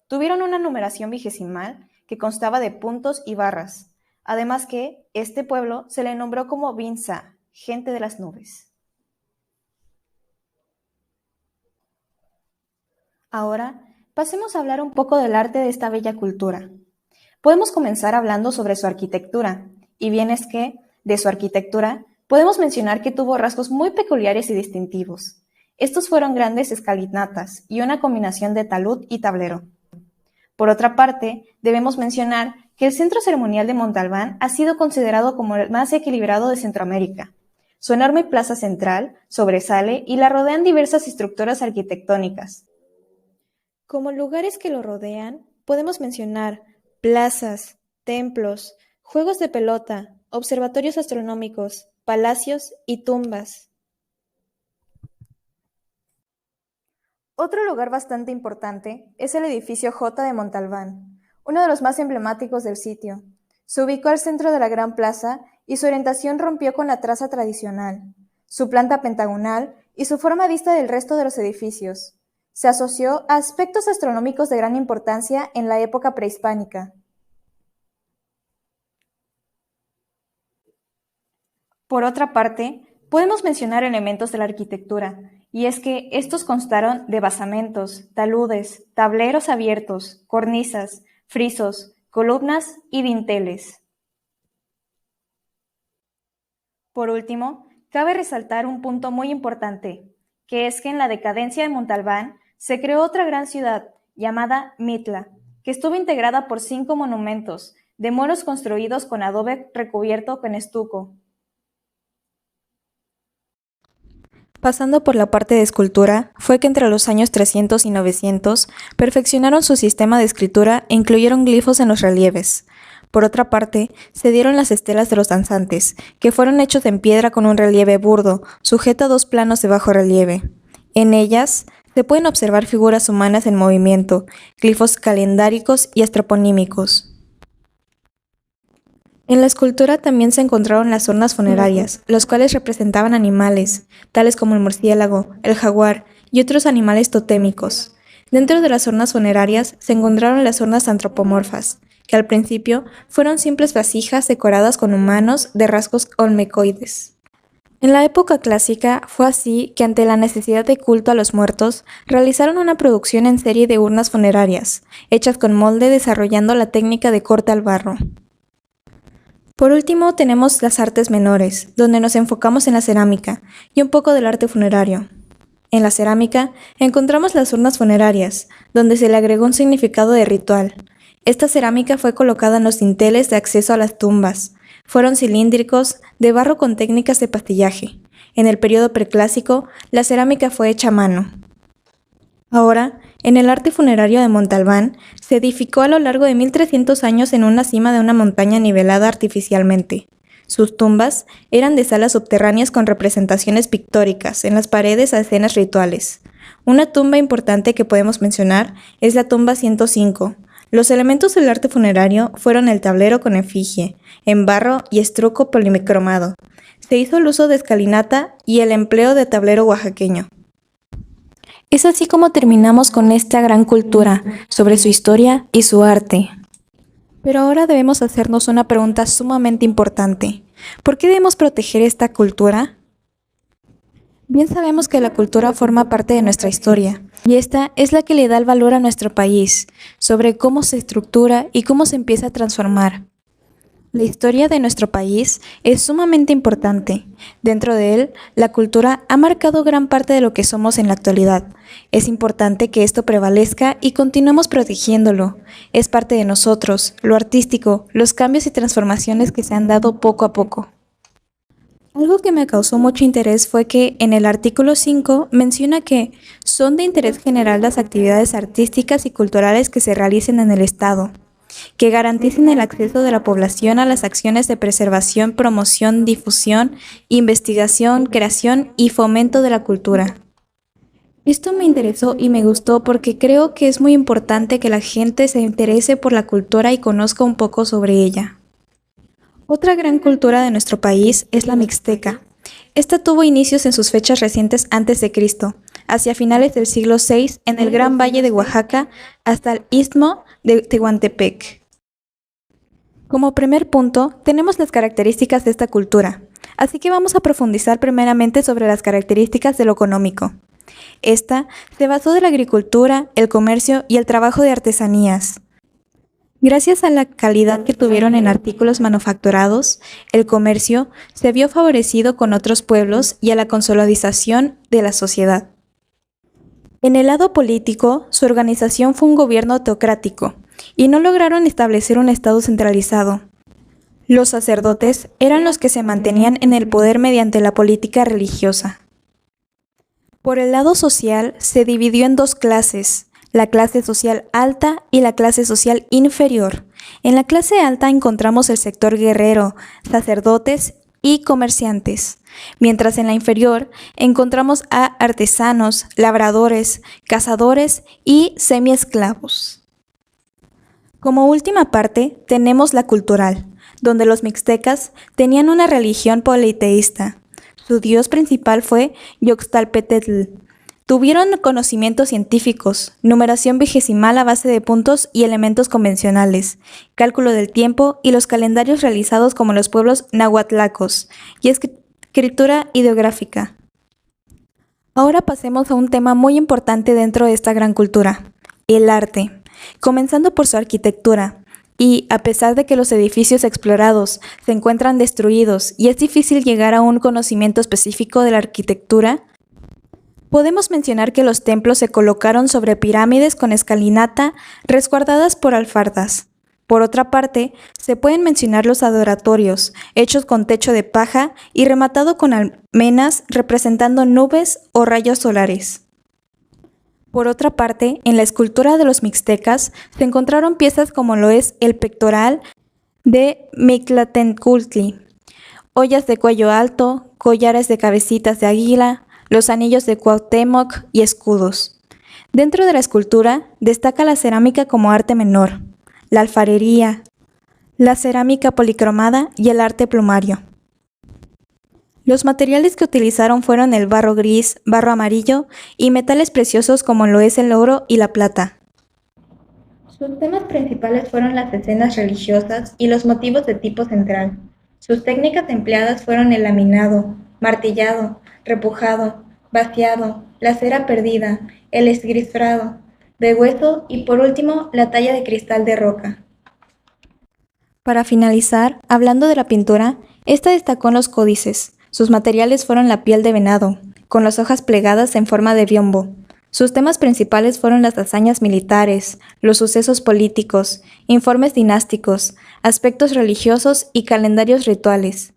Tuvieron una numeración vigesimal que constaba de puntos y barras, además que este pueblo se le nombró como Binza, gente de las nubes. Ahora, pasemos a hablar un poco del arte de esta bella cultura. Podemos comenzar hablando sobre su arquitectura, y bien es que, de su arquitectura, podemos mencionar que tuvo rasgos muy peculiares y distintivos. Estos fueron grandes escalinatas y una combinación de talud y tablero. Por otra parte, debemos mencionar que el centro ceremonial de Montalbán ha sido considerado como el más equilibrado de Centroamérica. Su enorme plaza central sobresale y la rodean diversas estructuras arquitectónicas. Como lugares que lo rodean, podemos mencionar plazas, templos, juegos de pelota, observatorios astronómicos, palacios y tumbas. Otro lugar bastante importante es el edificio J de Montalbán, uno de los más emblemáticos del sitio. Se ubicó al centro de la gran plaza y su orientación rompió con la traza tradicional, su planta pentagonal y su forma dista del resto de los edificios. Se asoció a aspectos astronómicos de gran importancia en la época prehispánica. Por otra parte, podemos mencionar elementos de la arquitectura, y es que estos constaron de basamentos, taludes, tableros abiertos, cornisas, frisos, columnas y dinteles. Por último, cabe resaltar un punto muy importante, que es que en la decadencia de Montalbán se creó otra gran ciudad llamada Mitla, que estuvo integrada por 5 monumentos, de muros construidos con adobe recubierto con estuco. Pasando por la parte de escultura, fue que entre los años 300 y 900 perfeccionaron su sistema de escritura e incluyeron glifos en los relieves. Por otra parte, se dieron las estelas de los danzantes, que fueron hechos en piedra con un relieve burdo, sujeto a 2 planos de bajo relieve. En ellas se pueden observar figuras humanas en movimiento, glifos calendáricos y astroponímicos. En la escultura también se encontraron las urnas funerarias, los cuales representaban animales, tales como el murciélago, el jaguar y otros animales totémicos. Dentro de las urnas funerarias se encontraron las urnas antropomorfas, que al principio fueron simples vasijas decoradas con humanos de rasgos olmecoides. En la época clásica fue así que ante la necesidad de culto a los muertos, realizaron una producción en serie de urnas funerarias, hechas con molde desarrollando la técnica de corte al barro. Por último tenemos las artes menores, donde nos enfocamos en la cerámica y un poco del arte funerario. En la cerámica encontramos las urnas funerarias, donde se le agregó un significado de ritual. Esta cerámica fue colocada en los dinteles de acceso a las tumbas. Fueron cilíndricos, de barro con técnicas de pastillaje. En el periodo preclásico, la cerámica fue hecha a mano. Ahora, en el arte funerario de Montalbán, se edificó a lo largo de 1300 años en una cima de una montaña nivelada artificialmente. Sus tumbas eran de salas subterráneas con representaciones pictóricas en las paredes a escenas rituales. Una tumba importante que podemos mencionar es la tumba 105. Los elementos del arte funerario fueron el tablero con efigie, en barro y estruco policromado. Se hizo el uso de escalinata y el empleo de tablero oaxaqueño. Es así como terminamos con esta gran cultura sobre su historia y su arte. Pero ahora debemos hacernos una pregunta sumamente importante. ¿Por qué debemos proteger esta cultura? Bien sabemos que la cultura forma parte de nuestra historia, y esta es la que le da el valor a nuestro país, sobre cómo se estructura y cómo se empieza a transformar. La historia de nuestro país es sumamente importante. Dentro de él, la cultura ha marcado gran parte de lo que somos en la actualidad. Es importante que esto prevalezca y continuemos protegiéndolo. Es parte de nosotros, lo artístico, los cambios y transformaciones que se han dado poco a poco. Algo que me causó mucho interés fue que en el artículo 5 menciona que son de interés general las actividades artísticas y culturales que se realicen en el Estado, que garanticen el acceso de la población a las acciones de preservación, promoción, difusión, investigación, creación y fomento de la cultura. Esto me interesó y me gustó porque creo que es muy importante que la gente se interese por la cultura y conozca un poco sobre ella. Otra gran cultura de nuestro país es la mixteca. Esta tuvo inicios en sus fechas recientes antes de Cristo, hacia finales del siglo VI en el Gran Valle de Oaxaca hasta el Istmo de Tehuantepec. Como primer punto, tenemos las características de esta cultura, así que vamos a profundizar primeramente sobre las características de lo económico. Esta se basó de la agricultura, el comercio y el trabajo de artesanías. Gracias a la calidad que tuvieron en artículos manufacturados, el comercio se vio favorecido con otros pueblos y a la consolidación de la sociedad. En el lado político, su organización fue un gobierno teocrático y no lograron establecer un estado centralizado. Los sacerdotes eran los que se mantenían en el poder mediante la política religiosa. Por el lado social, se dividió en 2 clases, la clase social alta y la clase social inferior. En la clase alta encontramos el sector guerrero, sacerdotes y comerciantes, mientras en la inferior encontramos a artesanos, labradores, cazadores y semiesclavos. Como última parte, tenemos la cultural, donde los mixtecas tenían una religión politeísta. Su dios principal fue Yoxtalpetl. Tuvieron conocimientos científicos, numeración vigesimal a base de puntos y elementos convencionales, cálculo del tiempo y los calendarios realizados como los pueblos nahuatlacos, y escritura ideográfica. Ahora pasemos a un tema muy importante dentro de esta gran cultura, el arte, comenzando por su arquitectura. Y, a pesar de que los edificios explorados se encuentran destruidos y es difícil llegar a un conocimiento específico de la arquitectura, podemos mencionar que los templos se colocaron sobre pirámides con escalinata resguardadas por alfardas. Por otra parte, se pueden mencionar los adoratorios, hechos con techo de paja y rematado con almenas representando nubes o rayos solares. Por otra parte, en la escultura de los mixtecas se encontraron piezas como lo es el pectoral de Mictlantecuhtli, ollas de cuello alto, collares de cabecitas de águila, los anillos de Cuauhtémoc y escudos. Dentro de la escultura destaca la cerámica como arte menor, la alfarería, la cerámica policromada y el arte plumario. Los materiales que utilizaron fueron el barro gris, barro amarillo y metales preciosos como lo es el oro y la plata. Sus temas principales fueron las escenas religiosas y los motivos de tipo central. Sus técnicas empleadas fueron el laminado, martillado, repujado, vaciado, la cera perdida, el esgrifado de hueso y por último la talla de cristal de roca. Para finalizar, hablando de la pintura, esta destacó en los códices. Sus materiales fueron la piel de venado, con las hojas plegadas en forma de biombo. Sus temas principales fueron las hazañas militares, los sucesos políticos, informes dinásticos, aspectos religiosos y calendarios rituales.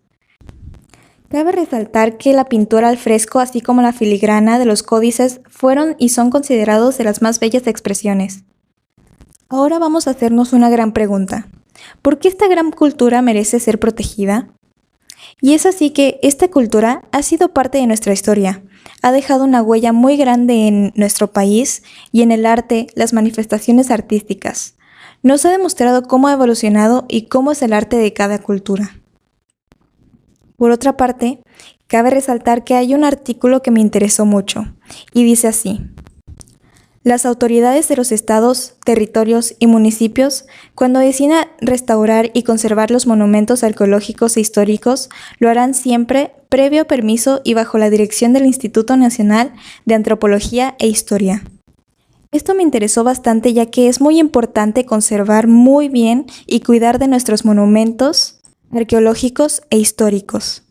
Cabe resaltar que la pintura al fresco, así como la filigrana de los códices, fueron y son considerados de las más bellas expresiones. Ahora vamos a hacernos una gran pregunta. ¿Por qué esta gran cultura merece ser protegida? Y es así que esta cultura ha sido parte de nuestra historia, ha dejado una huella muy grande en nuestro país y en el arte, las manifestaciones artísticas. Nos ha demostrado cómo ha evolucionado y cómo es el arte de cada cultura. Por otra parte, cabe resaltar que hay un artículo que me interesó mucho, y dice así: las autoridades de los estados, territorios y municipios, cuando deciden restaurar y conservar los monumentos arqueológicos e históricos, lo harán siempre previo permiso y bajo la dirección del Instituto Nacional de Antropología e Historia. Esto me interesó bastante ya que es muy importante conservar muy bien y cuidar de nuestros monumentos arqueológicos e históricos.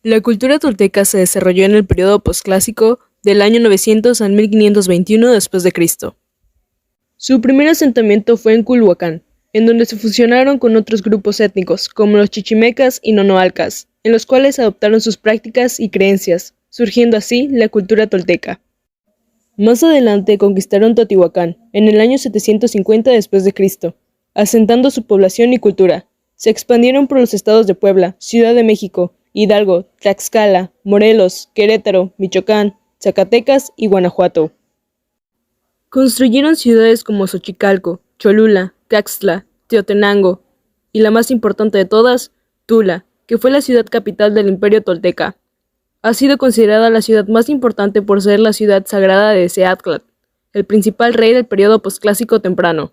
La cultura tolteca se desarrolló en el periodo posclásico del año 900 al 1521 después de Cristo. Su primer asentamiento fue en Culhuacán, en donde se fusionaron con otros grupos étnicos, como los chichimecas y nonoalcas, en los cuales adoptaron sus prácticas y creencias, surgiendo así la cultura tolteca. Más adelante conquistaron Teotihuacán, en el año 750 después de Cristo, asentando su población y cultura. Se expandieron por los estados de Puebla, Ciudad de México, Hidalgo, Tlaxcala, Morelos, Querétaro, Michoacán, Zacatecas y Guanajuato. Construyeron ciudades como Xochicalco, Cholula, Caxtla, Teotenango y la más importante de todas, Tula, que fue la ciudad capital del Imperio Tolteca. Ha sido considerada la ciudad más importante por ser la ciudad sagrada de Seatl, el principal rey del periodo posclásico temprano.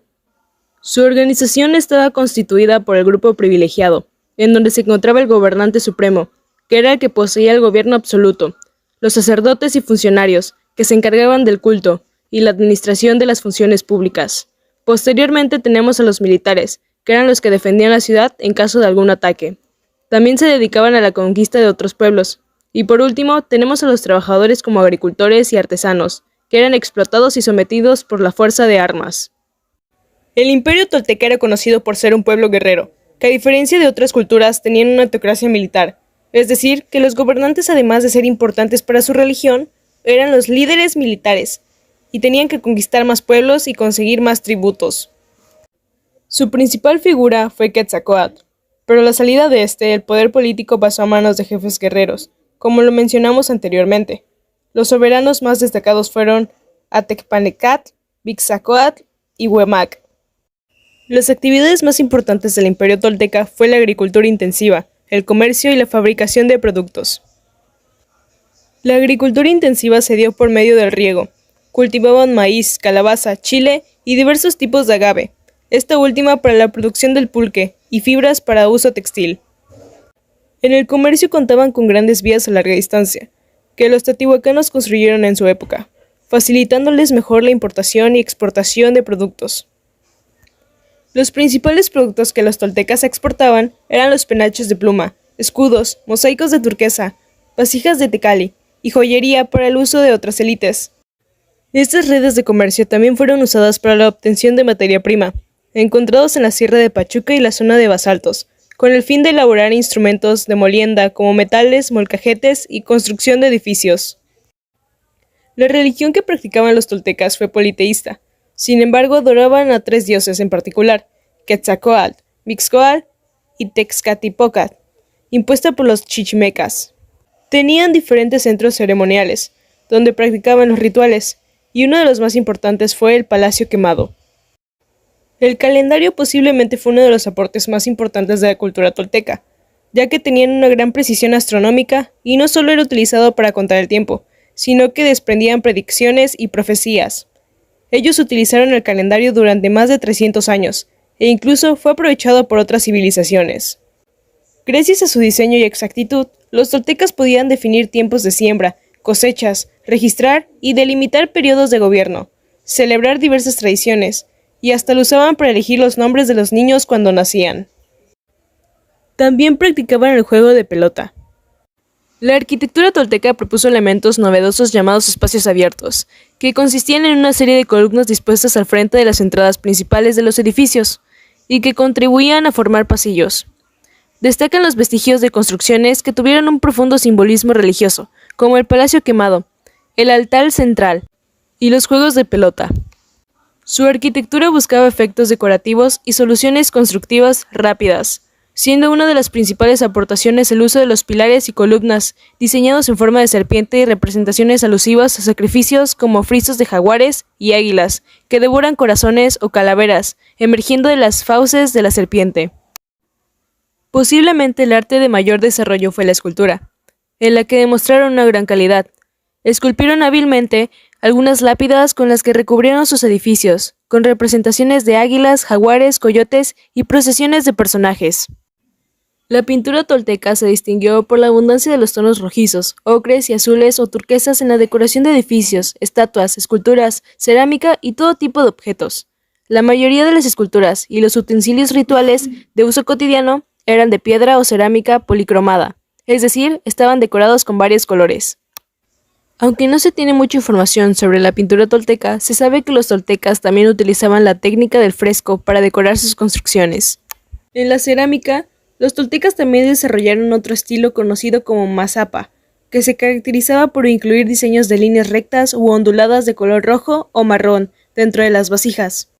Su organización estaba constituida por el grupo privilegiado, en donde se encontraba el gobernante supremo, que era el que poseía el gobierno absoluto, los sacerdotes y funcionarios, que se encargaban del culto y la administración de las funciones públicas. Posteriormente tenemos a los militares, que eran los que defendían la ciudad en caso de algún ataque. También se dedicaban a la conquista de otros pueblos. Y por último, tenemos a los trabajadores como agricultores y artesanos, que eran explotados y sometidos por la fuerza de armas. El Imperio Tolteca era conocido por ser un pueblo guerrero, que a diferencia de otras culturas tenían una autocracia militar, es decir, que los gobernantes, además de ser importantes para su religión, eran los líderes militares, y tenían que conquistar más pueblos y conseguir más tributos. Su principal figura fue Quetzalcóatl, pero a la salida de el poder político pasó a manos de jefes guerreros, como lo mencionamos anteriormente. Los soberanos más destacados fueron Atecpanecatl, Vixacoatl y Huemac. Las actividades más importantes del Imperio Tolteca fue la agricultura intensiva, el comercio y la fabricación de productos. La agricultura intensiva se dio por medio del riego. Cultivaban maíz, calabaza, chile y diversos tipos de agave, esta última para la producción del pulque y fibras para uso textil. En el comercio contaban con grandes vías a larga distancia, que los teotihuacanos construyeron en su época, facilitándoles mejor la importación y exportación de productos. Los principales productos que los toltecas exportaban eran los penachos de pluma, escudos, mosaicos de turquesa, vasijas de tecali y joyería para el uso de otras élites. Estas redes de comercio también fueron usadas para la obtención de materia prima, encontrados en la Sierra de Pachuca y la zona de basaltos, con el fin de elaborar instrumentos de molienda como metales, molcajetes y construcción de edificios. La religión que practicaban los toltecas fue politeísta. Sin embargo, adoraban a 3 dioses en particular, Quetzalcóatl, Mixcoatl y Texcatlipoca, impuesta por los chichimecas. Tenían diferentes centros ceremoniales, donde practicaban los rituales, y uno de los más importantes fue el Palacio Quemado. El calendario posiblemente fue uno de los aportes más importantes de la cultura tolteca, ya que tenían una gran precisión astronómica y no solo era utilizado para contar el tiempo, sino que desprendían predicciones y profecías. Ellos utilizaron el calendario durante más de 300 años, e incluso fue aprovechado por otras civilizaciones. Gracias a su diseño y exactitud, los toltecas podían definir tiempos de siembra, cosechas, registrar y delimitar periodos de gobierno, celebrar diversas tradiciones, y hasta lo usaban para elegir los nombres de los niños cuando nacían. También practicaban el juego de pelota. La arquitectura tolteca propuso elementos novedosos llamados espacios abiertos, que consistían en una serie de columnas dispuestas al frente de las entradas principales de los edificios, y que contribuían a formar pasillos. Destacan los vestigios de construcciones que tuvieron un profundo simbolismo religioso, como el Palacio Quemado, el altar central y los juegos de pelota. Su arquitectura buscaba efectos decorativos y soluciones constructivas rápidas, siendo una de las principales aportaciones el uso de los pilares y columnas, diseñados en forma de serpiente y representaciones alusivas a sacrificios como frisos de jaguares y águilas, que devoran corazones o calaveras, emergiendo de las fauces de la serpiente. Posiblemente el arte de mayor desarrollo fue la escultura, en la que demostraron una gran calidad. Esculpieron hábilmente algunas lápidas con las que recubrieron sus edificios, con representaciones de águilas, jaguares, coyotes y procesiones de personajes. La pintura tolteca se distinguió por la abundancia de los tonos rojizos, ocres y azules o turquesas en la decoración de edificios, estatuas, esculturas, cerámica y todo tipo de objetos. La mayoría de las esculturas y los utensilios rituales de uso cotidiano eran de piedra o cerámica policromada, es decir, estaban decorados con varios colores. Aunque no se tiene mucha información sobre la pintura tolteca, se sabe que los toltecas también utilizaban la técnica del fresco para decorar sus construcciones. En la cerámica, los toltecas también desarrollaron otro estilo conocido como mazapa, que se caracterizaba por incluir diseños de líneas rectas u onduladas de color rojo o marrón dentro de las vasijas.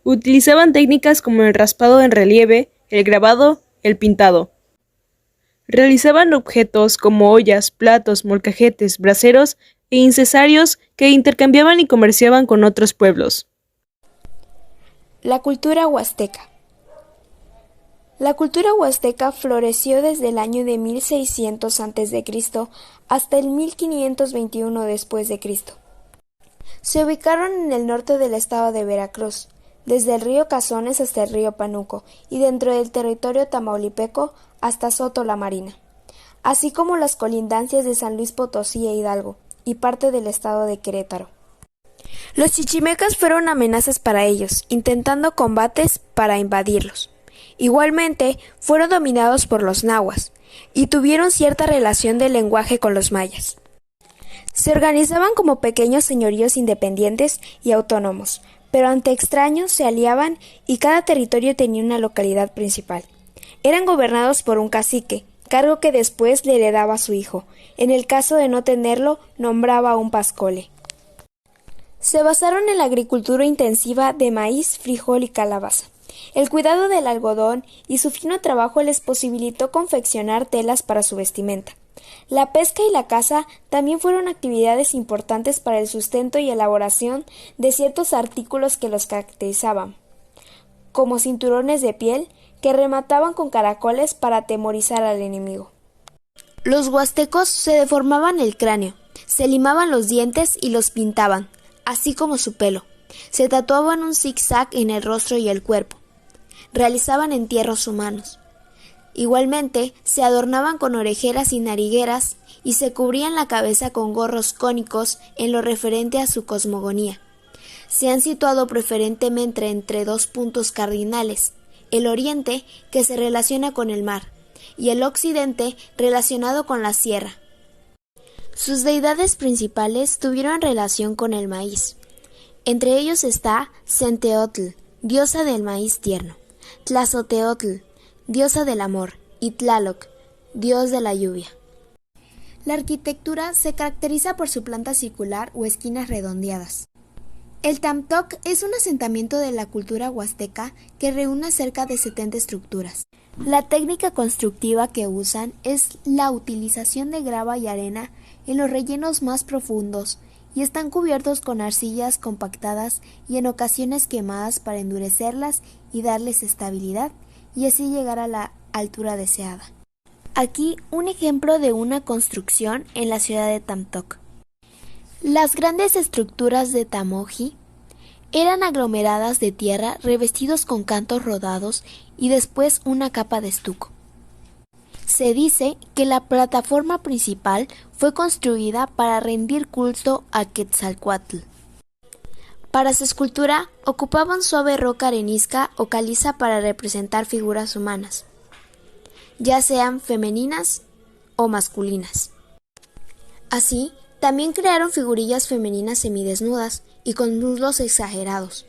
Utilizaban técnicas como el raspado en relieve, el grabado, el pintado. Realizaban objetos como ollas, platos, molcajetes, braseros e incensarios que intercambiaban y comerciaban con otros pueblos. La cultura huasteca. La cultura huasteca floreció desde el año de 1600 a.C. hasta el 1521 después de Cristo. Se ubicaron en el norte del estado de Veracruz, desde el río Cazones hasta el río Pánuco y dentro del territorio tamaulipeco hasta Soto la Marina, así como las colindancias de San Luis Potosí e Hidalgo y parte del estado de Querétaro. Los chichimecas fueron amenazas para ellos, intentando combates para invadirlos. Igualmente, fueron dominados por los nahuas y tuvieron cierta relación de lenguaje con los mayas. Se organizaban como pequeños señoríos independientes y autónomos, pero ante extraños se aliaban y cada territorio tenía una localidad principal. Eran gobernados por un cacique, cargo que después le heredaba a su hijo. En el caso de no tenerlo, nombraba a un pascole. Se basaron en la agricultura intensiva de maíz, frijol y calabaza. El cuidado del algodón y su fino trabajo les posibilitó confeccionar telas para su vestimenta. La pesca y la caza también fueron actividades importantes para el sustento y elaboración de ciertos artículos que los caracterizaban, como cinturones de piel que remataban con caracoles para atemorizar al enemigo. Los huastecos se deformaban el cráneo, se limaban los dientes y los pintaban, así como su pelo. Se tatuaban un zigzag en el rostro y el cuerpo. Realizaban entierros humanos. Igualmente, se adornaban con orejeras y narigueras y se cubrían la cabeza con gorros cónicos en lo referente a su cosmogonía. Se han situado preferentemente entre dos puntos cardinales, el oriente, que se relaciona con el mar, y el occidente, relacionado con la sierra. Sus deidades principales tuvieron relación con el maíz. Entre ellos está Centeotl, diosa del maíz tierno, Tlazoteotl, diosa del amor, y Tlaloc, dios de la lluvia. La arquitectura se caracteriza por su planta circular o esquinas redondeadas. El Tamtoc es un asentamiento de la cultura huasteca que reúne cerca de 70 estructuras. La técnica constructiva que usan es la utilización de grava y arena en los rellenos más profundos y están cubiertos con arcillas compactadas y en ocasiones quemadas para endurecerlas y darles estabilidad y así llegar a la altura deseada. Aquí un ejemplo de una construcción en la ciudad de Tamtoc. Las grandes estructuras de Tamoji eran aglomeradas de tierra revestidos con cantos rodados y después una capa de estuco. Se dice que la plataforma principal fue construida para rendir culto a Quetzalcóatl. Para su escultura ocupaban suave roca arenisca o caliza para representar figuras humanas, ya sean femeninas o masculinas. Así, también crearon figurillas femeninas semidesnudas y con muslos exagerados.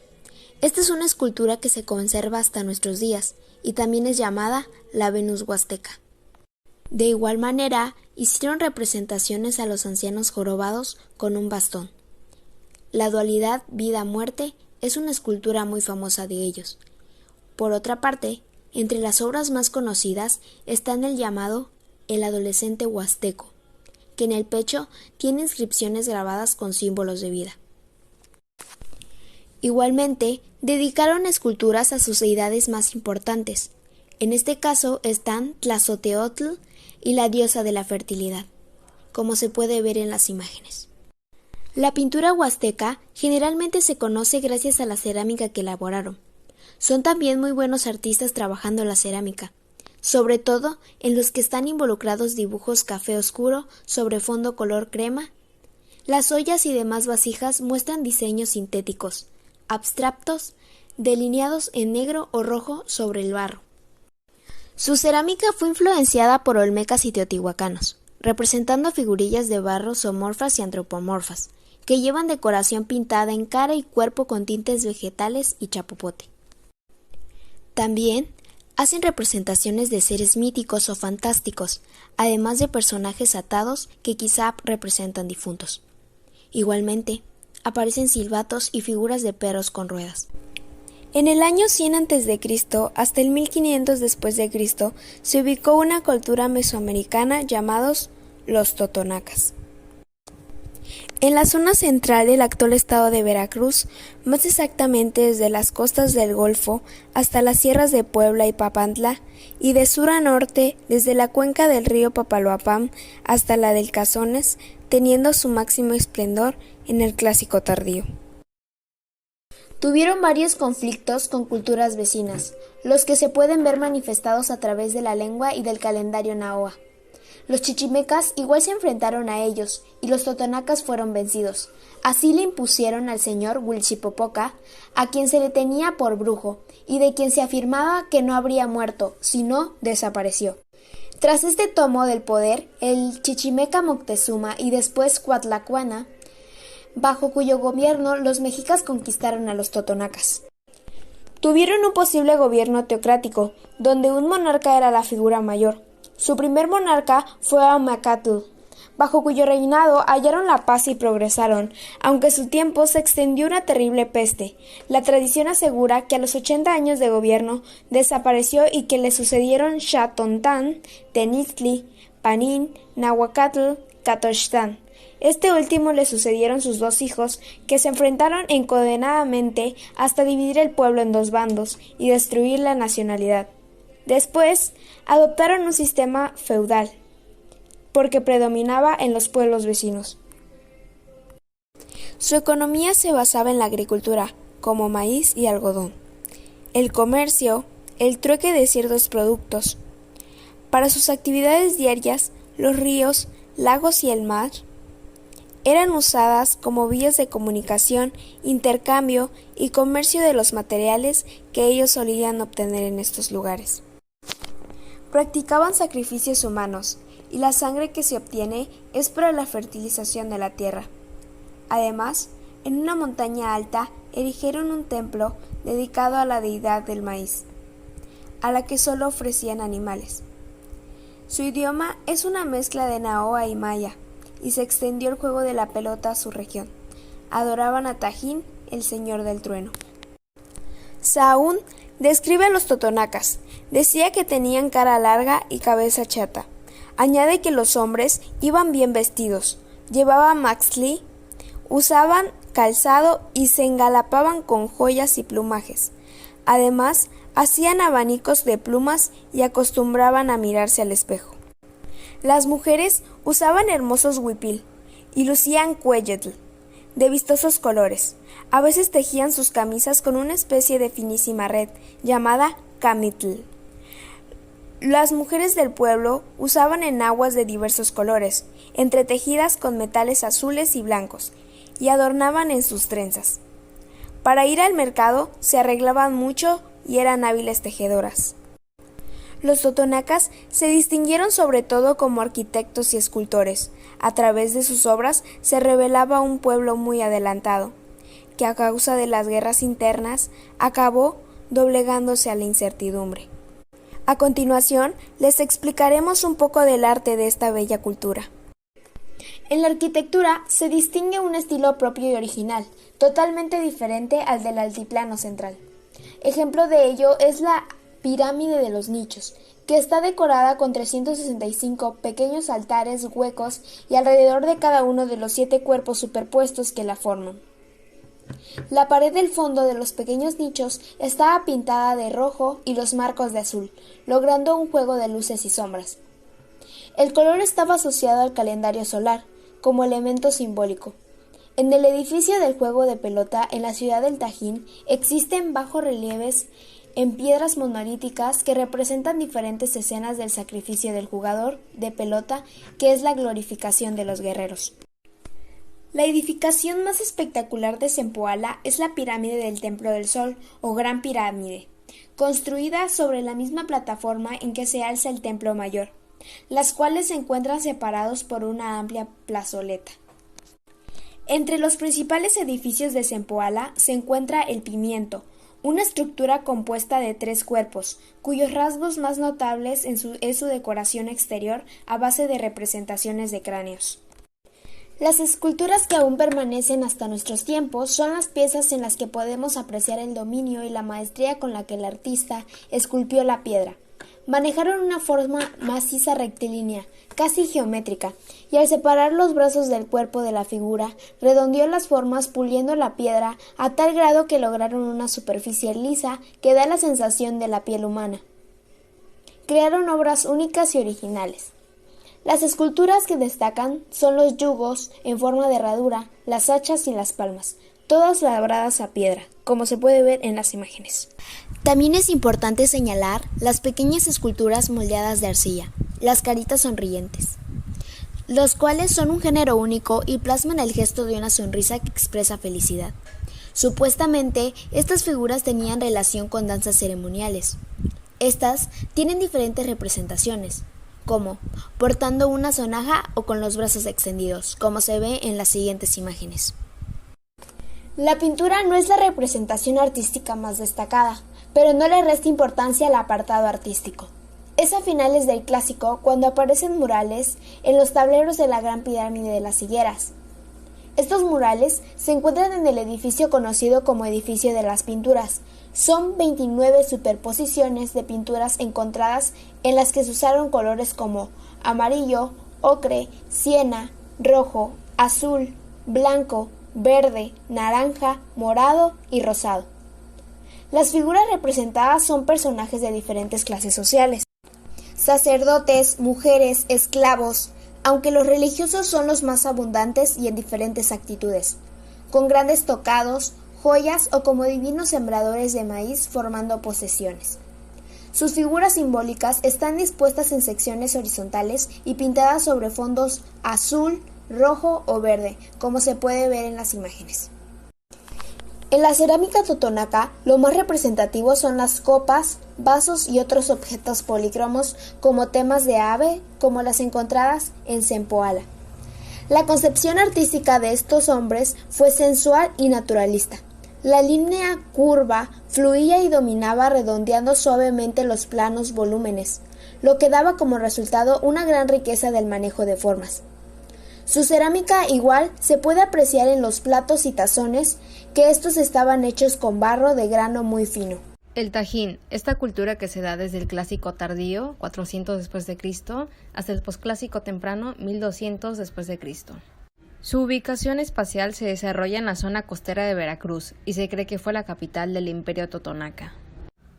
Esta es una escultura que se conserva hasta nuestros días y también es llamada la Venus Huasteca. De igual manera, hicieron representaciones a los ancianos jorobados con un bastón. La dualidad vida-muerte es una escultura muy famosa de ellos. Por otra parte, entre las obras más conocidas están el llamado El adolescente huasteco, que en el pecho tiene inscripciones grabadas con símbolos de vida. Igualmente, dedicaron esculturas a sus deidades más importantes. En este caso están Tlazoteotl y la diosa de la fertilidad, como se puede ver en las imágenes. La pintura huasteca generalmente se conoce gracias a la cerámica que elaboraron. Son también muy buenos artistas trabajando la cerámica, sobre todo en los que están involucrados dibujos café oscuro sobre fondo color crema. Las ollas y demás vasijas muestran diseños sintéticos, abstractos, delineados en negro o rojo sobre el barro. Su cerámica fue influenciada por olmecas y teotihuacanos, representando figurillas de barro zoomorfas y antropomorfas, que llevan decoración pintada en cara y cuerpo con tintes vegetales y chapopote. También hacen representaciones de seres míticos o fantásticos, además de personajes atados que quizá representan difuntos. Igualmente, aparecen silbatos y figuras de perros con ruedas. En el año 100 a.C. hasta el 1500 después de Cristo se ubicó una cultura mesoamericana llamados los totonacas. En la zona central del actual estado de Veracruz, más exactamente desde las costas del Golfo hasta las sierras de Puebla y Papantla, y de sur a norte desde la cuenca del río Papaloapam hasta la del Cazones, teniendo su máximo esplendor en el Clásico tardío. Tuvieron varios conflictos con culturas vecinas, los que se pueden ver manifestados a través de la lengua y del calendario Naoa. Los chichimecas igual se enfrentaron a ellos, y los totonacas fueron vencidos. Así le impusieron al señor Huilchipopoca, a quien se le tenía por brujo, y de quien se afirmaba que no habría muerto, sino desapareció. Tras este tomo del poder, el chichimeca Moctezuma y después Cuatlacuana, bajo cuyo gobierno los mexicas conquistaron a los totonacas. Tuvieron un posible gobierno teocrático, donde un monarca era la figura mayor. Su primer monarca fue Aumacatl, bajo cuyo reinado hallaron la paz y progresaron, aunque su tiempo se extendió una terrible peste. La tradición asegura que a los 80 años de gobierno desapareció y que le sucedieron Xatontán, Tenixtli, Panín, Nahuacatl, Catochtán, Este último le sucedieron sus dos hijos, que se enfrentaron encadenadamente hasta dividir el pueblo en dos bandos y destruir la nacionalidad. Después, adoptaron un sistema feudal, porque predominaba en los pueblos vecinos. Su economía se basaba en la agricultura, como maíz y algodón, el comercio, el trueque de ciertos productos. Para sus actividades diarias, los ríos, lagos y el mar eran usadas como vías de comunicación, intercambio y comercio de los materiales que ellos solían obtener en estos lugares. Practicaban sacrificios humanos, y la sangre que se obtiene es para la fertilización de la tierra. Además, en una montaña alta erigieron un templo dedicado a la deidad del maíz, a la que solo ofrecían animales. Su idioma es una mezcla de Naoa y Maya, y se extendió el juego de la pelota a su región. Adoraban a Tajín, el señor del trueno. Sahún describe a los totonacas. Decía que tenían cara larga y cabeza chata. Añade que los hombres iban bien vestidos, llevaban maxli, usaban calzado y se engalapaban con joyas y plumajes. Además, hacían abanicos de plumas y acostumbraban a mirarse al espejo. Las mujeres usaban hermosos huipil y lucían cuelletl de vistosos colores. A veces tejían sus camisas con una especie de finísima red llamada camitl. Las mujeres del pueblo usaban enaguas de diversos colores, entretejidas con metales azules y blancos, y adornaban en sus trenzas. Para ir al mercado se arreglaban mucho y eran hábiles tejedoras. Los totonacas se distinguieron sobre todo como arquitectos y escultores. A través de sus obras se revelaba un pueblo muy adelantado, que a causa de las guerras internas acabó doblegándose a la incertidumbre. A continuación, les explicaremos un poco del arte de esta bella cultura. En la arquitectura se distingue un estilo propio y original, totalmente diferente al del altiplano central. Ejemplo de ello es la pirámide de los nichos, que está decorada con 365 pequeños altares huecos y alrededor de cada uno de los 7 cuerpos superpuestos que la forman. La pared del fondo de los pequeños nichos estaba pintada de rojo y los marcos de azul, logrando un juego de luces y sombras. El color estaba asociado al calendario solar, como elemento simbólico. En el edificio del juego de pelota en la ciudad del Tajín existen bajorrelieves en piedras monolíticas que representan diferentes escenas del sacrificio del jugador de pelota, que es la glorificación de los guerreros. La edificación más espectacular de Zempoala es la pirámide del Templo del Sol, o Gran Pirámide, construida sobre la misma plataforma en que se alza el Templo Mayor, las cuales se encuentran separados por una amplia plazoleta. Entre los principales edificios de Zempoala se encuentra el Pimiento, una estructura compuesta de 3 cuerpos, cuyos rasgos más notables es su decoración exterior a base de representaciones de cráneos. Las esculturas que aún permanecen hasta nuestros tiempos son las piezas en las que podemos apreciar el dominio y la maestría con la que el artista esculpió la piedra. Manejaron una forma maciza rectilínea, casi geométrica, y al separar los brazos del cuerpo de la figura, redondeó las formas puliendo la piedra a tal grado que lograron una superficie lisa que da la sensación de la piel humana. Crearon obras únicas y originales. Las esculturas que destacan son los yugos en forma de herradura, las hachas y las palmas, todas labradas a piedra, como se puede ver en las imágenes. También es importante señalar las pequeñas esculturas moldeadas de arcilla, las caritas sonrientes, los cuales son un género único y plasman el gesto de una sonrisa que expresa felicidad. Supuestamente, estas figuras tenían relación con danzas ceremoniales. Estas tienen diferentes representaciones, como portando una sonaja o con los brazos extendidos, como se ve en las siguientes imágenes. La pintura no es la representación artística más destacada, pero no le resta importancia al apartado artístico. Es a finales del Clásico cuando aparecen murales en los tableros de la Gran Pirámide de las Higueras. Estos murales se encuentran en el edificio conocido como Edificio de las Pinturas. Son 29 superposiciones de pinturas encontradas en las que se usaron colores como amarillo, ocre, siena, rojo, azul, blanco, verde, naranja, morado y rosado. Las figuras representadas son personajes de diferentes clases sociales: sacerdotes, mujeres, esclavos, aunque los religiosos son los más abundantes y en diferentes actitudes, con grandes tocados, joyas o como divinos sembradores de maíz formando posesiones. Sus figuras simbólicas están dispuestas en secciones horizontales y pintadas sobre fondos azul, rojo o verde, como se puede ver en las imágenes. En la cerámica totonaca, lo más representativo son las copas, vasos y otros objetos polícromos como temas de ave, como las encontradas en Zempoala. La concepción artística de estos hombres fue sensual y naturalista. La línea curva fluía y dominaba redondeando suavemente los planos volúmenes, lo que daba como resultado una gran riqueza del manejo de formas. Su cerámica igual se puede apreciar en los platos y tazones, que estos estaban hechos con barro de grano muy fino. El Tajín, esta cultura que se da desde el clásico tardío, 400 después de Cristo, hasta el posclásico temprano, 1200 después de Cristo. Su ubicación espacial se desarrolla en la zona costera de Veracruz y se cree que fue la capital del Imperio Totonaca.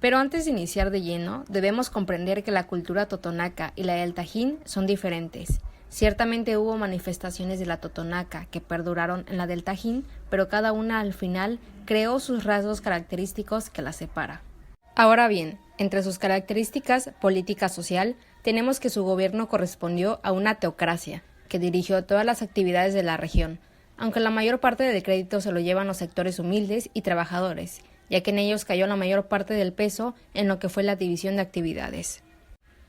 Pero antes de iniciar de lleno, debemos comprender que la cultura totonaca y la del Tajín son diferentes. Ciertamente hubo manifestaciones de la totonaca que perduraron en la del Tajín, pero cada una al final creó sus rasgos característicos que la separa. Ahora bien, entre sus características política social, tenemos que su gobierno correspondió a una teocracia, que dirigió todas las actividades de la región, aunque la mayor parte del crédito se lo llevan los sectores humildes y trabajadores, ya que en ellos cayó la mayor parte del peso en lo que fue la división de actividades.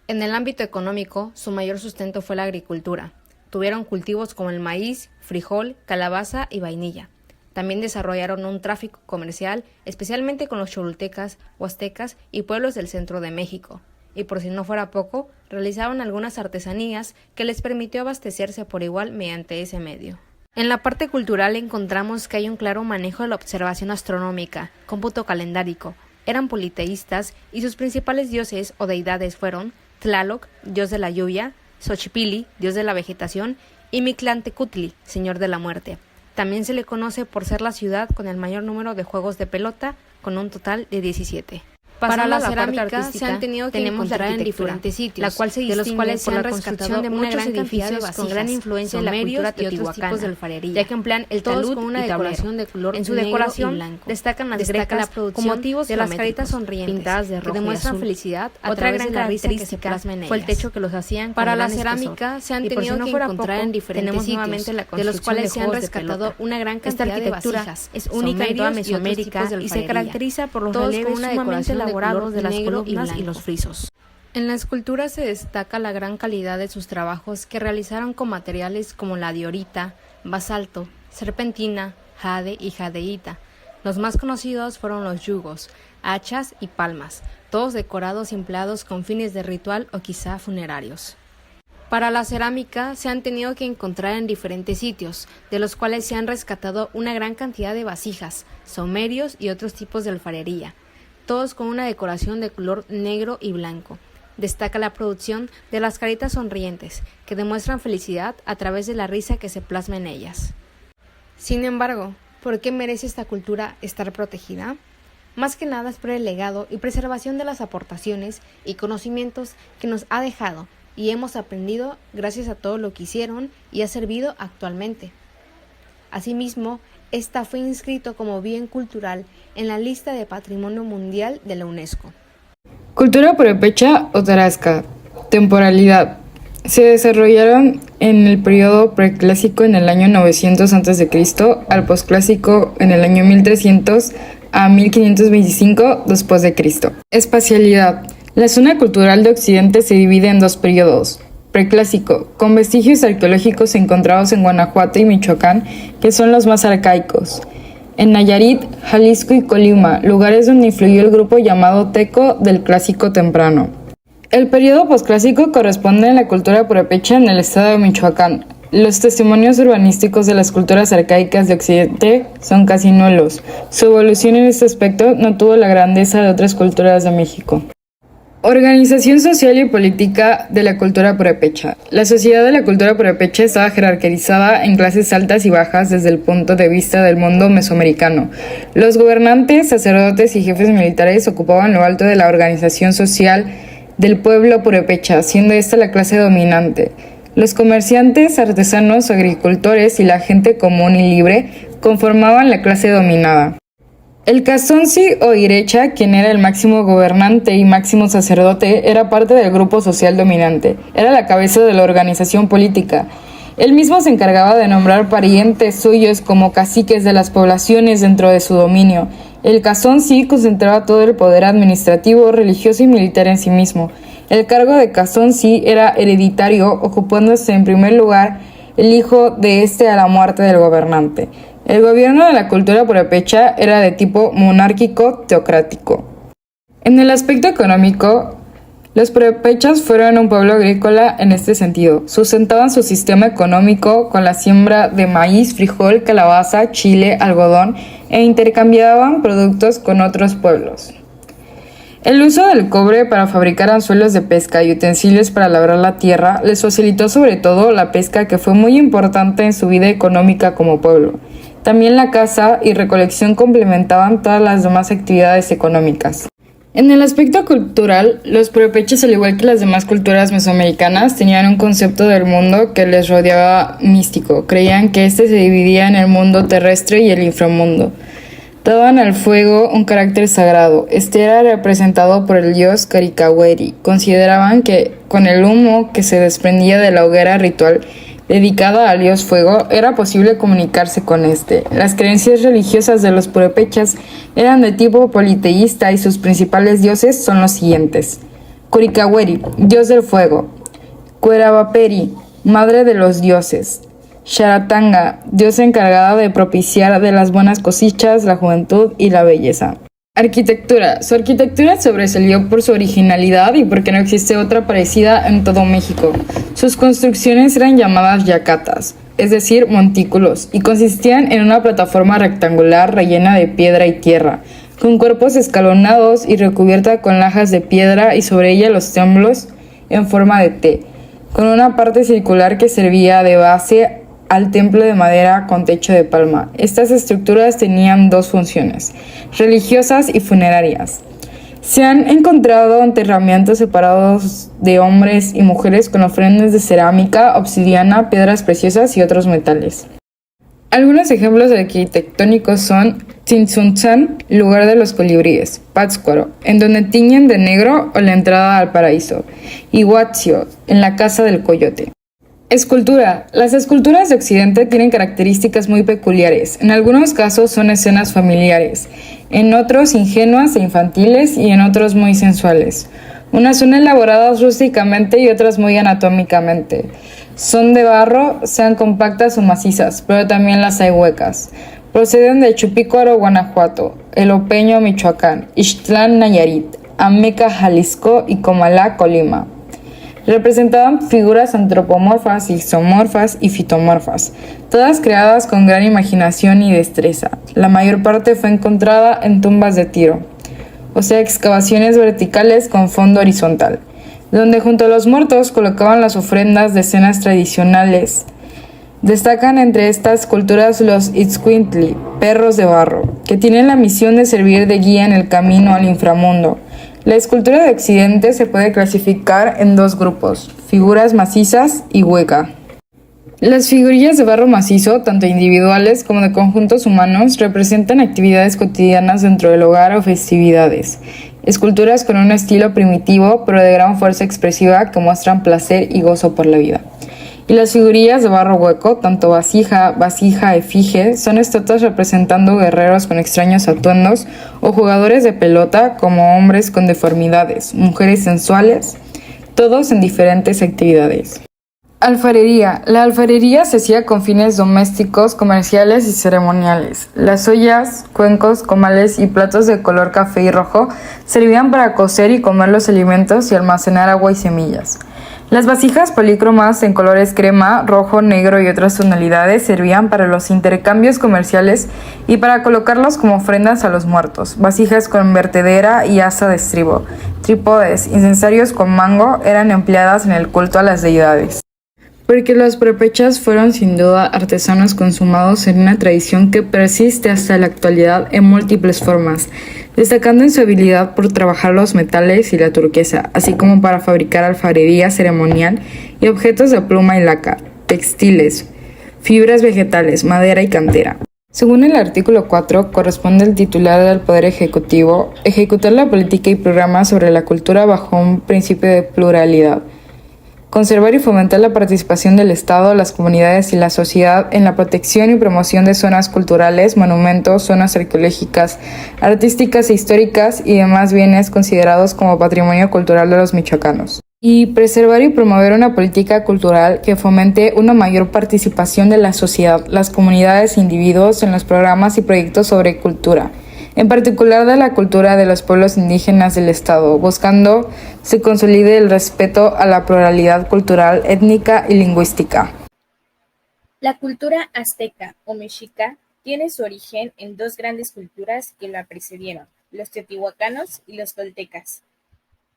En el ámbito económico, su mayor sustento fue la agricultura. Tuvieron cultivos como el maíz, frijol, calabaza y vainilla. También desarrollaron un tráfico comercial, especialmente con los cholultecas, huastecas y pueblos del centro de México. Y por si no fuera poco, realizaban algunas artesanías que les permitió abastecerse por igual mediante ese medio. En la parte cultural encontramos que hay un claro manejo de la observación astronómica, cómputo calendárico. Eran politeístas y sus principales dioses o deidades fueron Tlaloc, dios de la lluvia, Xochipilli, dios de la vegetación, y Mictlantecutli, señor de la muerte. También se le conoce por ser la ciudad con el mayor número de juegos de pelota, con un total de 17. Para la cerámica se han tenido que encontrar en diferentes sitios, la cual se distingue de los cuales se han rescatado de muchos edificios con gran influencia de la cultura teotihuacana, de alfarería, ya que emplean el talud con una decoración de color en su decoración destacan las grecas con motivos de las caritas sonrientes pintadas de rojo que demuestran felicidad a través de la risa que se plasma en ellas. Fue el techo que los hacían para la cerámica se han tenido que encontrar en diferentes sitios, de los cuales se han rescatado una gran cantidad de vasijas. Es única en toda Mesoamérica y se caracteriza por los relieves sumamente elaborados de las columnas y los frisos. En la escultura se destaca la gran calidad de sus trabajos que realizaron con materiales como la diorita, basalto, serpentina, jade y jadeíta. Los más conocidos fueron los yugos, hachas y palmas, todos decorados y empleados con fines de ritual o quizá funerarios. Para la cerámica se han tenido que encontrar en diferentes sitios, de los cuales se han rescatado una gran cantidad de vasijas, saumerios y otros tipos de alfarería, todos con una decoración de color negro y blanco. Destaca la producción de las caritas sonrientes, que demuestran felicidad a través de la risa que se plasma en ellas. Sin embargo, ¿por qué merece esta cultura estar protegida? Más que nada es por el legado y preservación de las aportaciones y conocimientos que nos ha dejado y hemos aprendido gracias a todo lo que hicieron y ha servido actualmente. Asimismo, esta fue inscrito como bien cultural en la lista de Patrimonio Mundial de la UNESCO. Cultura purépecha o tarasca. Temporalidad. Se desarrollaron en el periodo preclásico en el año 900 a.C. al posclásico en el año 1300 a 1525 después de Cristo. Espacialidad. La zona cultural de Occidente se divide en dos periodos. Preclásico, con vestigios arqueológicos encontrados en Guanajuato y Michoacán, que son los más arcaicos. En Nayarit, Jalisco y Colima, lugares donde influyó el grupo llamado Teco del Clásico Temprano. El periodo posclásico corresponde a la cultura purépecha en el estado de Michoacán. Los testimonios urbanísticos de las culturas arcaicas de Occidente son casi nulos. Su evolución en este aspecto no tuvo la grandeza de otras culturas de México. Organización social y política de la cultura purépecha. La sociedad de la cultura purépecha estaba jerarquizada en clases altas y bajas desde el punto de vista del mundo mesoamericano. Los gobernantes, sacerdotes y jefes militares ocupaban lo alto de la organización social del pueblo purépecha, siendo esta la clase dominante. Los comerciantes, artesanos, agricultores y la gente común y libre conformaban la clase dominada. El Cazonsi o Irecha, quien era el máximo gobernante y máximo sacerdote, era parte del grupo social dominante. Era la cabeza de la organización política. Él mismo se encargaba de nombrar parientes suyos como caciques de las poblaciones dentro de su dominio. El Cazonsi concentraba todo el poder administrativo, religioso y militar en sí mismo. El cargo de Cazonsi era hereditario, ocupándose en primer lugar el hijo de este a la muerte del gobernante. El gobierno de la cultura purépecha era de tipo monárquico teocrático. En el aspecto económico, los purépechas fueron un pueblo agrícola en este sentido. Sustentaban su sistema económico con la siembra de maíz, frijol, calabaza, chile, algodón e intercambiaban productos con otros pueblos. El uso del cobre para fabricar anzuelos de pesca y utensilios para labrar la tierra les facilitó sobre todo la pesca, que fue muy importante en su vida económica como pueblo. También la caza y recolección complementaban todas las demás actividades económicas. En el aspecto cultural, los purépechas, al igual que las demás culturas mesoamericanas, tenían un concepto del mundo que les rodeaba místico. Creían que este se dividía en el mundo terrestre y el inframundo. Daban al fuego un carácter sagrado. Este era representado por el dios Karikaweri. Consideraban que con el humo que se desprendía de la hoguera ritual dedicada al dios fuego, era posible comunicarse con este. Las creencias religiosas de los purépechas eran de tipo politeísta y sus principales dioses son los siguientes: Kurikaweri, dios del fuego; Cuerabaperi, madre de los dioses; Sharatanga, diosa encargada de propiciar de las buenas cosechas, la juventud y la belleza. Arquitectura. Su arquitectura sobresalió por su originalidad y porque no existe otra parecida en todo México. Sus construcciones eran llamadas yacatas, es decir, montículos, y consistían en una plataforma rectangular rellena de piedra y tierra, con cuerpos escalonados y recubierta con lajas de piedra y sobre ella los templos en forma de T, con una parte circular que servía de base al templo de madera con techo de palma. Estas estructuras tenían dos funciones: religiosas y funerarias. Se han encontrado enterramientos separados de hombres y mujeres con ofrendas de cerámica, obsidiana, piedras preciosas y otros metales. Algunos ejemplos arquitectónicos son Tzintzuntzan, lugar de los colibríes; Pátzcuaro, en donde tiñen de negro, o la entrada al paraíso; y Huatzio, en la casa del coyote. Escultura. Las esculturas de Occidente tienen características muy peculiares. En algunos casos son escenas familiares, en otros ingenuas e infantiles y en otros muy sensuales. Unas son elaboradas rústicamente y otras muy anatómicamente. Son de barro, sean compactas o macizas, pero también las hay huecas. Proceden de Chupícuaro, Guanajuato; Elopeño, Michoacán; Ixtlán, Nayarit; Ameca, Jalisco; y Comalá, Colima. Representaban figuras antropomorfas, isomorfas y fitomorfas, todas creadas con gran imaginación y destreza. La mayor parte fue encontrada en tumbas de Tiro, o sea, excavaciones verticales con fondo horizontal, donde junto a los muertos colocaban las ofrendas de escenas tradicionales. Destacan entre estas culturas los Itzcuintli, perros de barro, que tienen la misión de servir de guía en el camino al inframundo. La escultura de Occidente se puede clasificar en dos grupos: figuras macizas y hueca. Las figurillas de barro macizo, tanto individuales como de conjuntos humanos, representan actividades cotidianas dentro del hogar o festividades. Esculturas con un estilo primitivo, pero de gran fuerza expresiva, que muestran placer y gozo por la vida. Y las figurillas de barro hueco, tanto vasija, efigie, son estatuas representando guerreros con extraños atuendos o jugadores de pelota, como hombres con deformidades, mujeres sensuales, todos en diferentes actividades. Alfarería. La alfarería se hacía con fines domésticos, comerciales y ceremoniales. Las ollas, cuencos, comales y platos de color café y rojo servían para cocer y comer los alimentos y almacenar agua y semillas. Las vasijas polícromas en colores crema, rojo, negro y otras tonalidades servían para los intercambios comerciales y para colocarlos como ofrendas a los muertos. Vasijas con vertedera y asa de estribo, trípodes, incensarios con mango eran empleadas en el culto a las deidades. Porque los prepechas fueron sin duda artesanos consumados en una tradición que persiste hasta la actualidad en múltiples formas, destacando en su habilidad por trabajar los metales y la turquesa, así como para fabricar alfarería ceremonial y objetos de pluma y laca, textiles, fibras vegetales, madera y cantera. Según el artículo 4, corresponde al titular del Poder Ejecutivo ejecutar la política y programas sobre la cultura bajo un principio de pluralidad. Conservar y fomentar la participación del Estado, las comunidades y la sociedad en la protección y promoción de zonas culturales, monumentos, zonas arqueológicas, artísticas e históricas y demás bienes considerados como patrimonio cultural de los michoacanos. Y preservar y promover una política cultural que fomente una mayor participación de la sociedad, las comunidades e individuos en los programas y proyectos sobre cultura, en particular de la cultura de los pueblos indígenas del Estado, buscando se consolide el respeto a la pluralidad cultural, étnica y lingüística. La cultura azteca o mexica tiene su origen en dos grandes culturas que la precedieron, los teotihuacanos y los toltecas.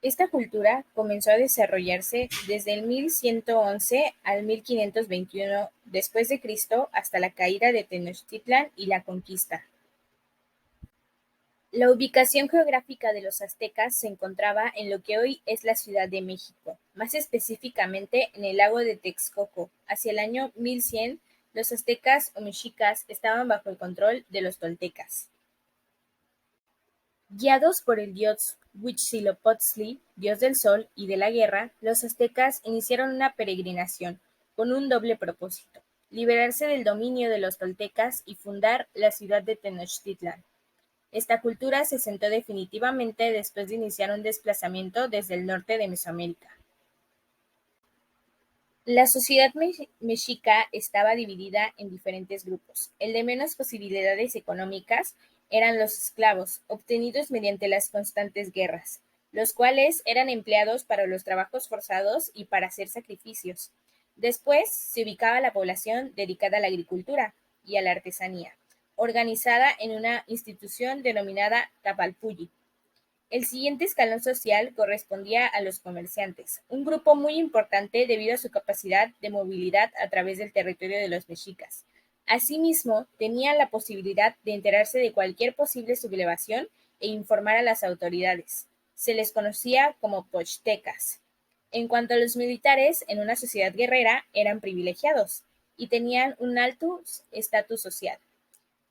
Esta cultura comenzó a desarrollarse desde el 1111 al 1521 después de Cristo hasta la caída de Tenochtitlan y la conquista. La ubicación geográfica de los aztecas se encontraba en lo que hoy es la Ciudad de México, más específicamente en el lago de Texcoco. Hacia el año 1100, los aztecas o mexicas estaban bajo el control de los toltecas. Guiados por el dios Huitzilopochtli, dios del sol y de la guerra, los aztecas iniciaron una peregrinación con un doble propósito: liberarse del dominio de los toltecas y fundar la ciudad de Tenochtitlan. Esta cultura se sentó definitivamente después de iniciar un desplazamiento desde el norte de Mesoamérica. La sociedad mexica estaba dividida en diferentes grupos. El de menos posibilidades económicas eran los esclavos, obtenidos mediante las constantes guerras, los cuales eran empleados para los trabajos forzados y para hacer sacrificios. Después se ubicaba la población dedicada a la agricultura y a la artesanía, organizada en una institución denominada Tapalpulli. El siguiente escalón social correspondía a los comerciantes, un grupo muy importante debido a su capacidad de movilidad a través del territorio de los mexicas. Asimismo, tenían la posibilidad de enterarse de cualquier posible sublevación e informar a las autoridades. Se les conocía como pochtecas. En cuanto a los militares, en una sociedad guerrera eran privilegiados y tenían un alto estatus social.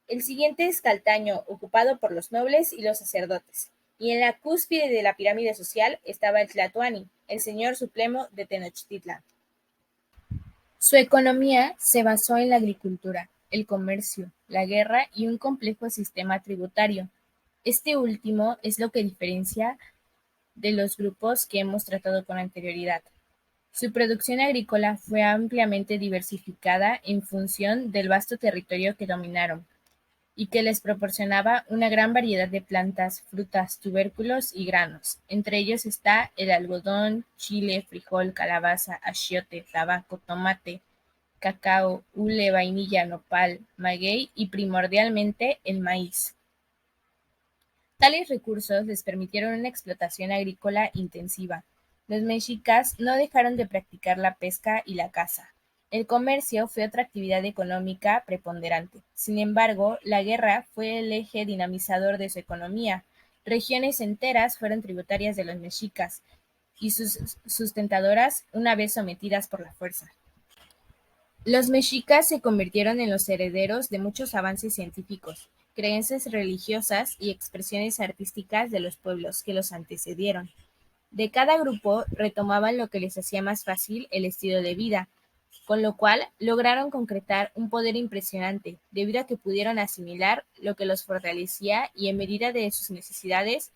El siguiente escaltaño ocupado por los nobles y los sacerdotes, y en la cúspide de la pirámide social estaba el Tlatoani, el señor supremo de Tenochtitlan. Su economía se basó en la agricultura, el comercio, la guerra y un complejo sistema tributario. Este último es lo que diferencia de los grupos que hemos tratado con anterioridad. Su producción agrícola fue ampliamente diversificada en función del vasto territorio que dominaron, y que les proporcionaba una gran variedad de plantas, frutas, tubérculos y granos. Entre ellos está el algodón, chile, frijol, calabaza, achiote, tabaco, tomate, cacao, hule, vainilla, nopal, maguey y primordialmente el maíz. Tales recursos les permitieron una explotación agrícola intensiva. Los mexicas no dejaron de practicar la pesca y la caza. El comercio fue otra actividad económica preponderante. Sin embargo, la guerra fue el eje dinamizador de su economía. Regiones enteras fueron tributarias de los mexicas y sus sustentadoras una vez sometidas por la fuerza. Los mexicas se convirtieron en los herederos de muchos avances científicos, creencias religiosas y expresiones artísticas de los pueblos que los antecedieron. De cada grupo retomaban lo que les hacía más fácil el estilo de vida, con lo cual lograron concretar un poder impresionante, debido a que pudieron asimilar lo que los fortalecía y en medida de sus necesidades,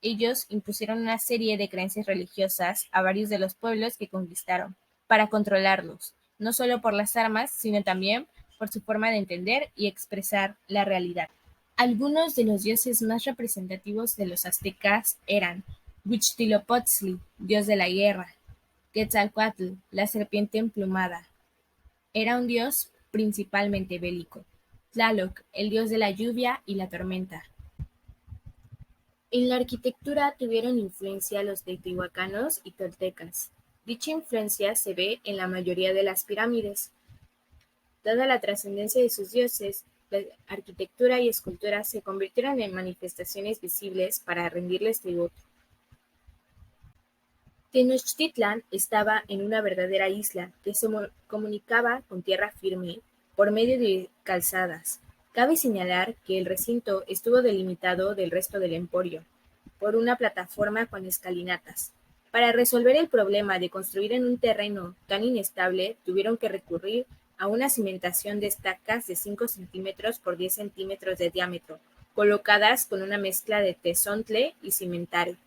ellos impusieron una serie de creencias religiosas a varios de los pueblos que conquistaron, para controlarlos, no solo por las armas, sino también por su forma de entender y expresar la realidad. Algunos de los dioses más representativos de los aztecas eran Huitzilopochtli, dios de la guerra, Quetzalcóatl, la serpiente emplumada, era un dios principalmente bélico. Tlaloc, el dios de la lluvia y la tormenta. En la arquitectura tuvieron influencia los teotihuacanos y toltecas. Dicha influencia se ve en la mayoría de las pirámides. Dada la trascendencia de sus dioses, la arquitectura y escultura se convirtieron en manifestaciones visibles para rendirles tributo. Tenochtitlan estaba en una verdadera isla que se comunicaba con tierra firme por medio de calzadas. Cabe señalar que el recinto estuvo delimitado del resto del emporio por una plataforma con escalinatas. Para resolver el problema de construir en un terreno tan inestable, tuvieron que recurrir a una cimentación de estacas de 5 centímetros por 10 centímetros de diámetro, colocadas con una mezcla de tezontle y cimentario.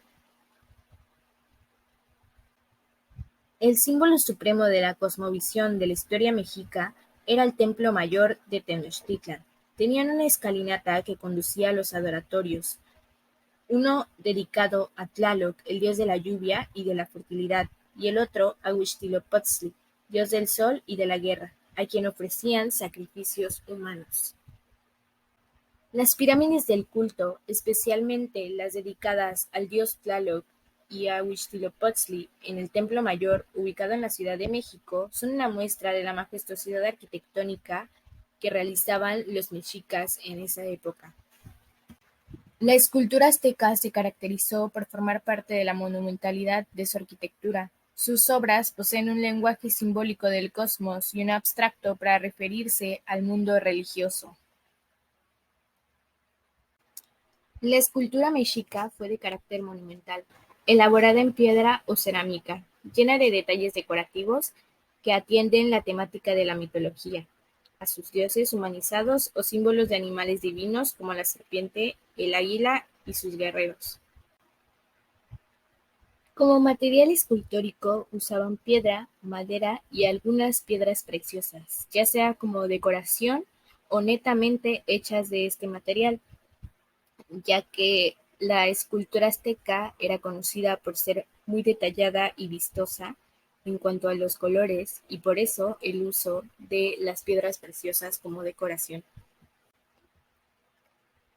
El símbolo supremo de la cosmovisión de la historia mexica era el Templo Mayor de Tenochtitlan. Tenían una escalinata que conducía a los adoratorios, uno dedicado a Tlaloc, el dios de la lluvia y de la fertilidad, y el otro a Huitzilopochtli, dios del sol y de la guerra, a quien ofrecían sacrificios humanos. Las pirámides del culto, especialmente las dedicadas al dios Tlaloc y a Huitzilopochtli en el Templo Mayor, ubicado en la Ciudad de México, son una muestra de la majestuosidad arquitectónica que realizaban los mexicas en esa época. La escultura azteca se caracterizó por formar parte de la monumentalidad de su arquitectura. Sus obras poseen un lenguaje simbólico del cosmos y un abstracto para referirse al mundo religioso. La escultura mexica fue de carácter monumental, elaborada en piedra o cerámica, llena de detalles decorativos que atienden la temática de la mitología, a sus dioses humanizados o símbolos de animales divinos como la serpiente, el águila y sus guerreros. Como material escultórico usaban piedra, madera y algunas piedras preciosas, ya sea como decoración o netamente hechas de este material, ya que la escultura azteca era conocida por ser muy detallada y vistosa en cuanto a los colores, y por eso el uso de las piedras preciosas como decoración.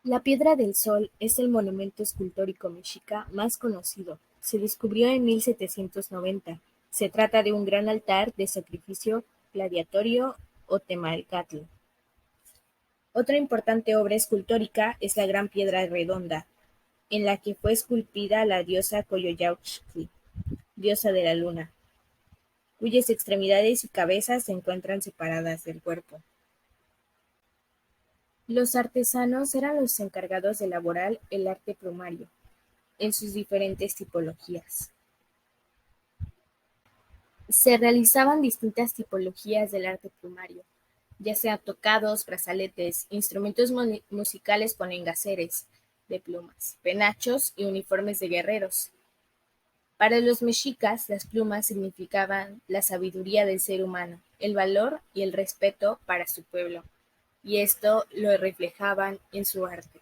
La Piedra del Sol es el monumento escultórico mexica más conocido. Se descubrió en 1790. Se trata de un gran altar de sacrificio gladiatorio o temalcatl. Otra importante obra escultórica es la Gran Piedra Redonda, en la que fue esculpida la diosa Coyolxauhqui, diosa de la luna, cuyas extremidades y cabezas se encuentran separadas del cuerpo. Los artesanos eran los encargados de elaborar el arte plumario, en sus diferentes tipologías. Se realizaban distintas tipologías del arte plumario, ya sea tocados, brazaletes, instrumentos musicales con engaceres de plumas, penachos y uniformes de guerreros. Para los mexicas, las plumas significaban la sabiduría del ser humano, el valor y el respeto para su pueblo, y esto lo reflejaban en su arte.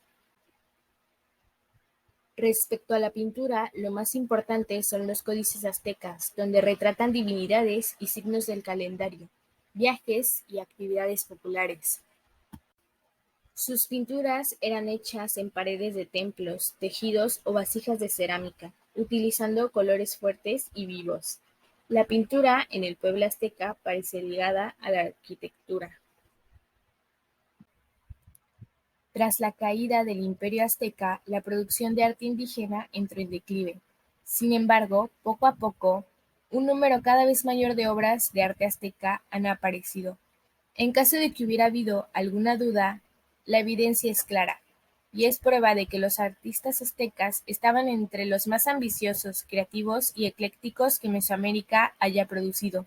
Respecto a la pintura, lo más importante son los códices aztecas, donde retratan divinidades y signos del calendario, viajes y actividades populares. Sus pinturas eran hechas en paredes de templos, tejidos o vasijas de cerámica, utilizando colores fuertes y vivos. La pintura en el pueblo azteca parece ligada a la arquitectura. Tras la caída del Imperio azteca, la producción de arte indígena entró en declive. Sin embargo, poco a poco, un número cada vez mayor de obras de arte azteca han aparecido. En caso de que hubiera habido alguna duda, la evidencia es clara, y es prueba de que los artistas aztecas estaban entre los más ambiciosos, creativos y eclécticos que Mesoamérica haya producido.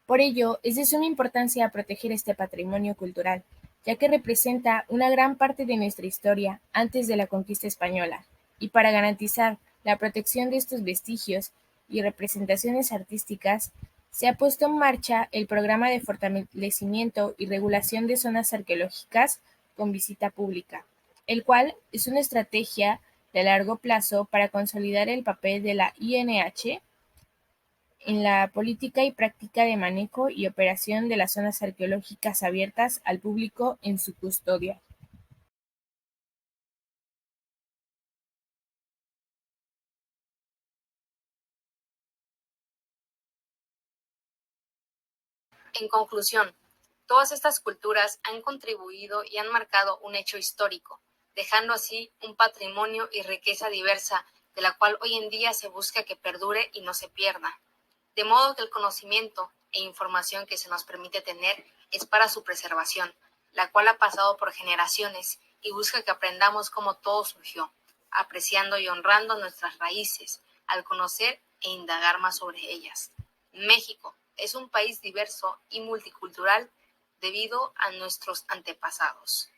Por ello, es de suma importancia proteger este patrimonio cultural, ya que representa una gran parte de nuestra historia antes de la conquista española, y para garantizar la protección de estos vestigios y representaciones artísticas, se ha puesto en marcha el Programa de Fortalecimiento y Regulación de Zonas Arqueológicas con Visita Pública, el cual es una estrategia de largo plazo para consolidar el papel de la INH en la política y práctica de manejo y operación de las zonas arqueológicas abiertas al público en su custodia. En conclusión, todas estas culturas han contribuido y han marcado un hecho histórico, dejando así un patrimonio y riqueza diversa de la cual hoy en día se busca que perdure y no se pierda. De modo que el conocimiento e información que se nos permite tener es para su preservación, la cual ha pasado por generaciones y busca que aprendamos cómo todo surgió, apreciando y honrando nuestras raíces, al conocer e indagar más sobre ellas. México es un país diverso y multicultural debido a nuestros antepasados.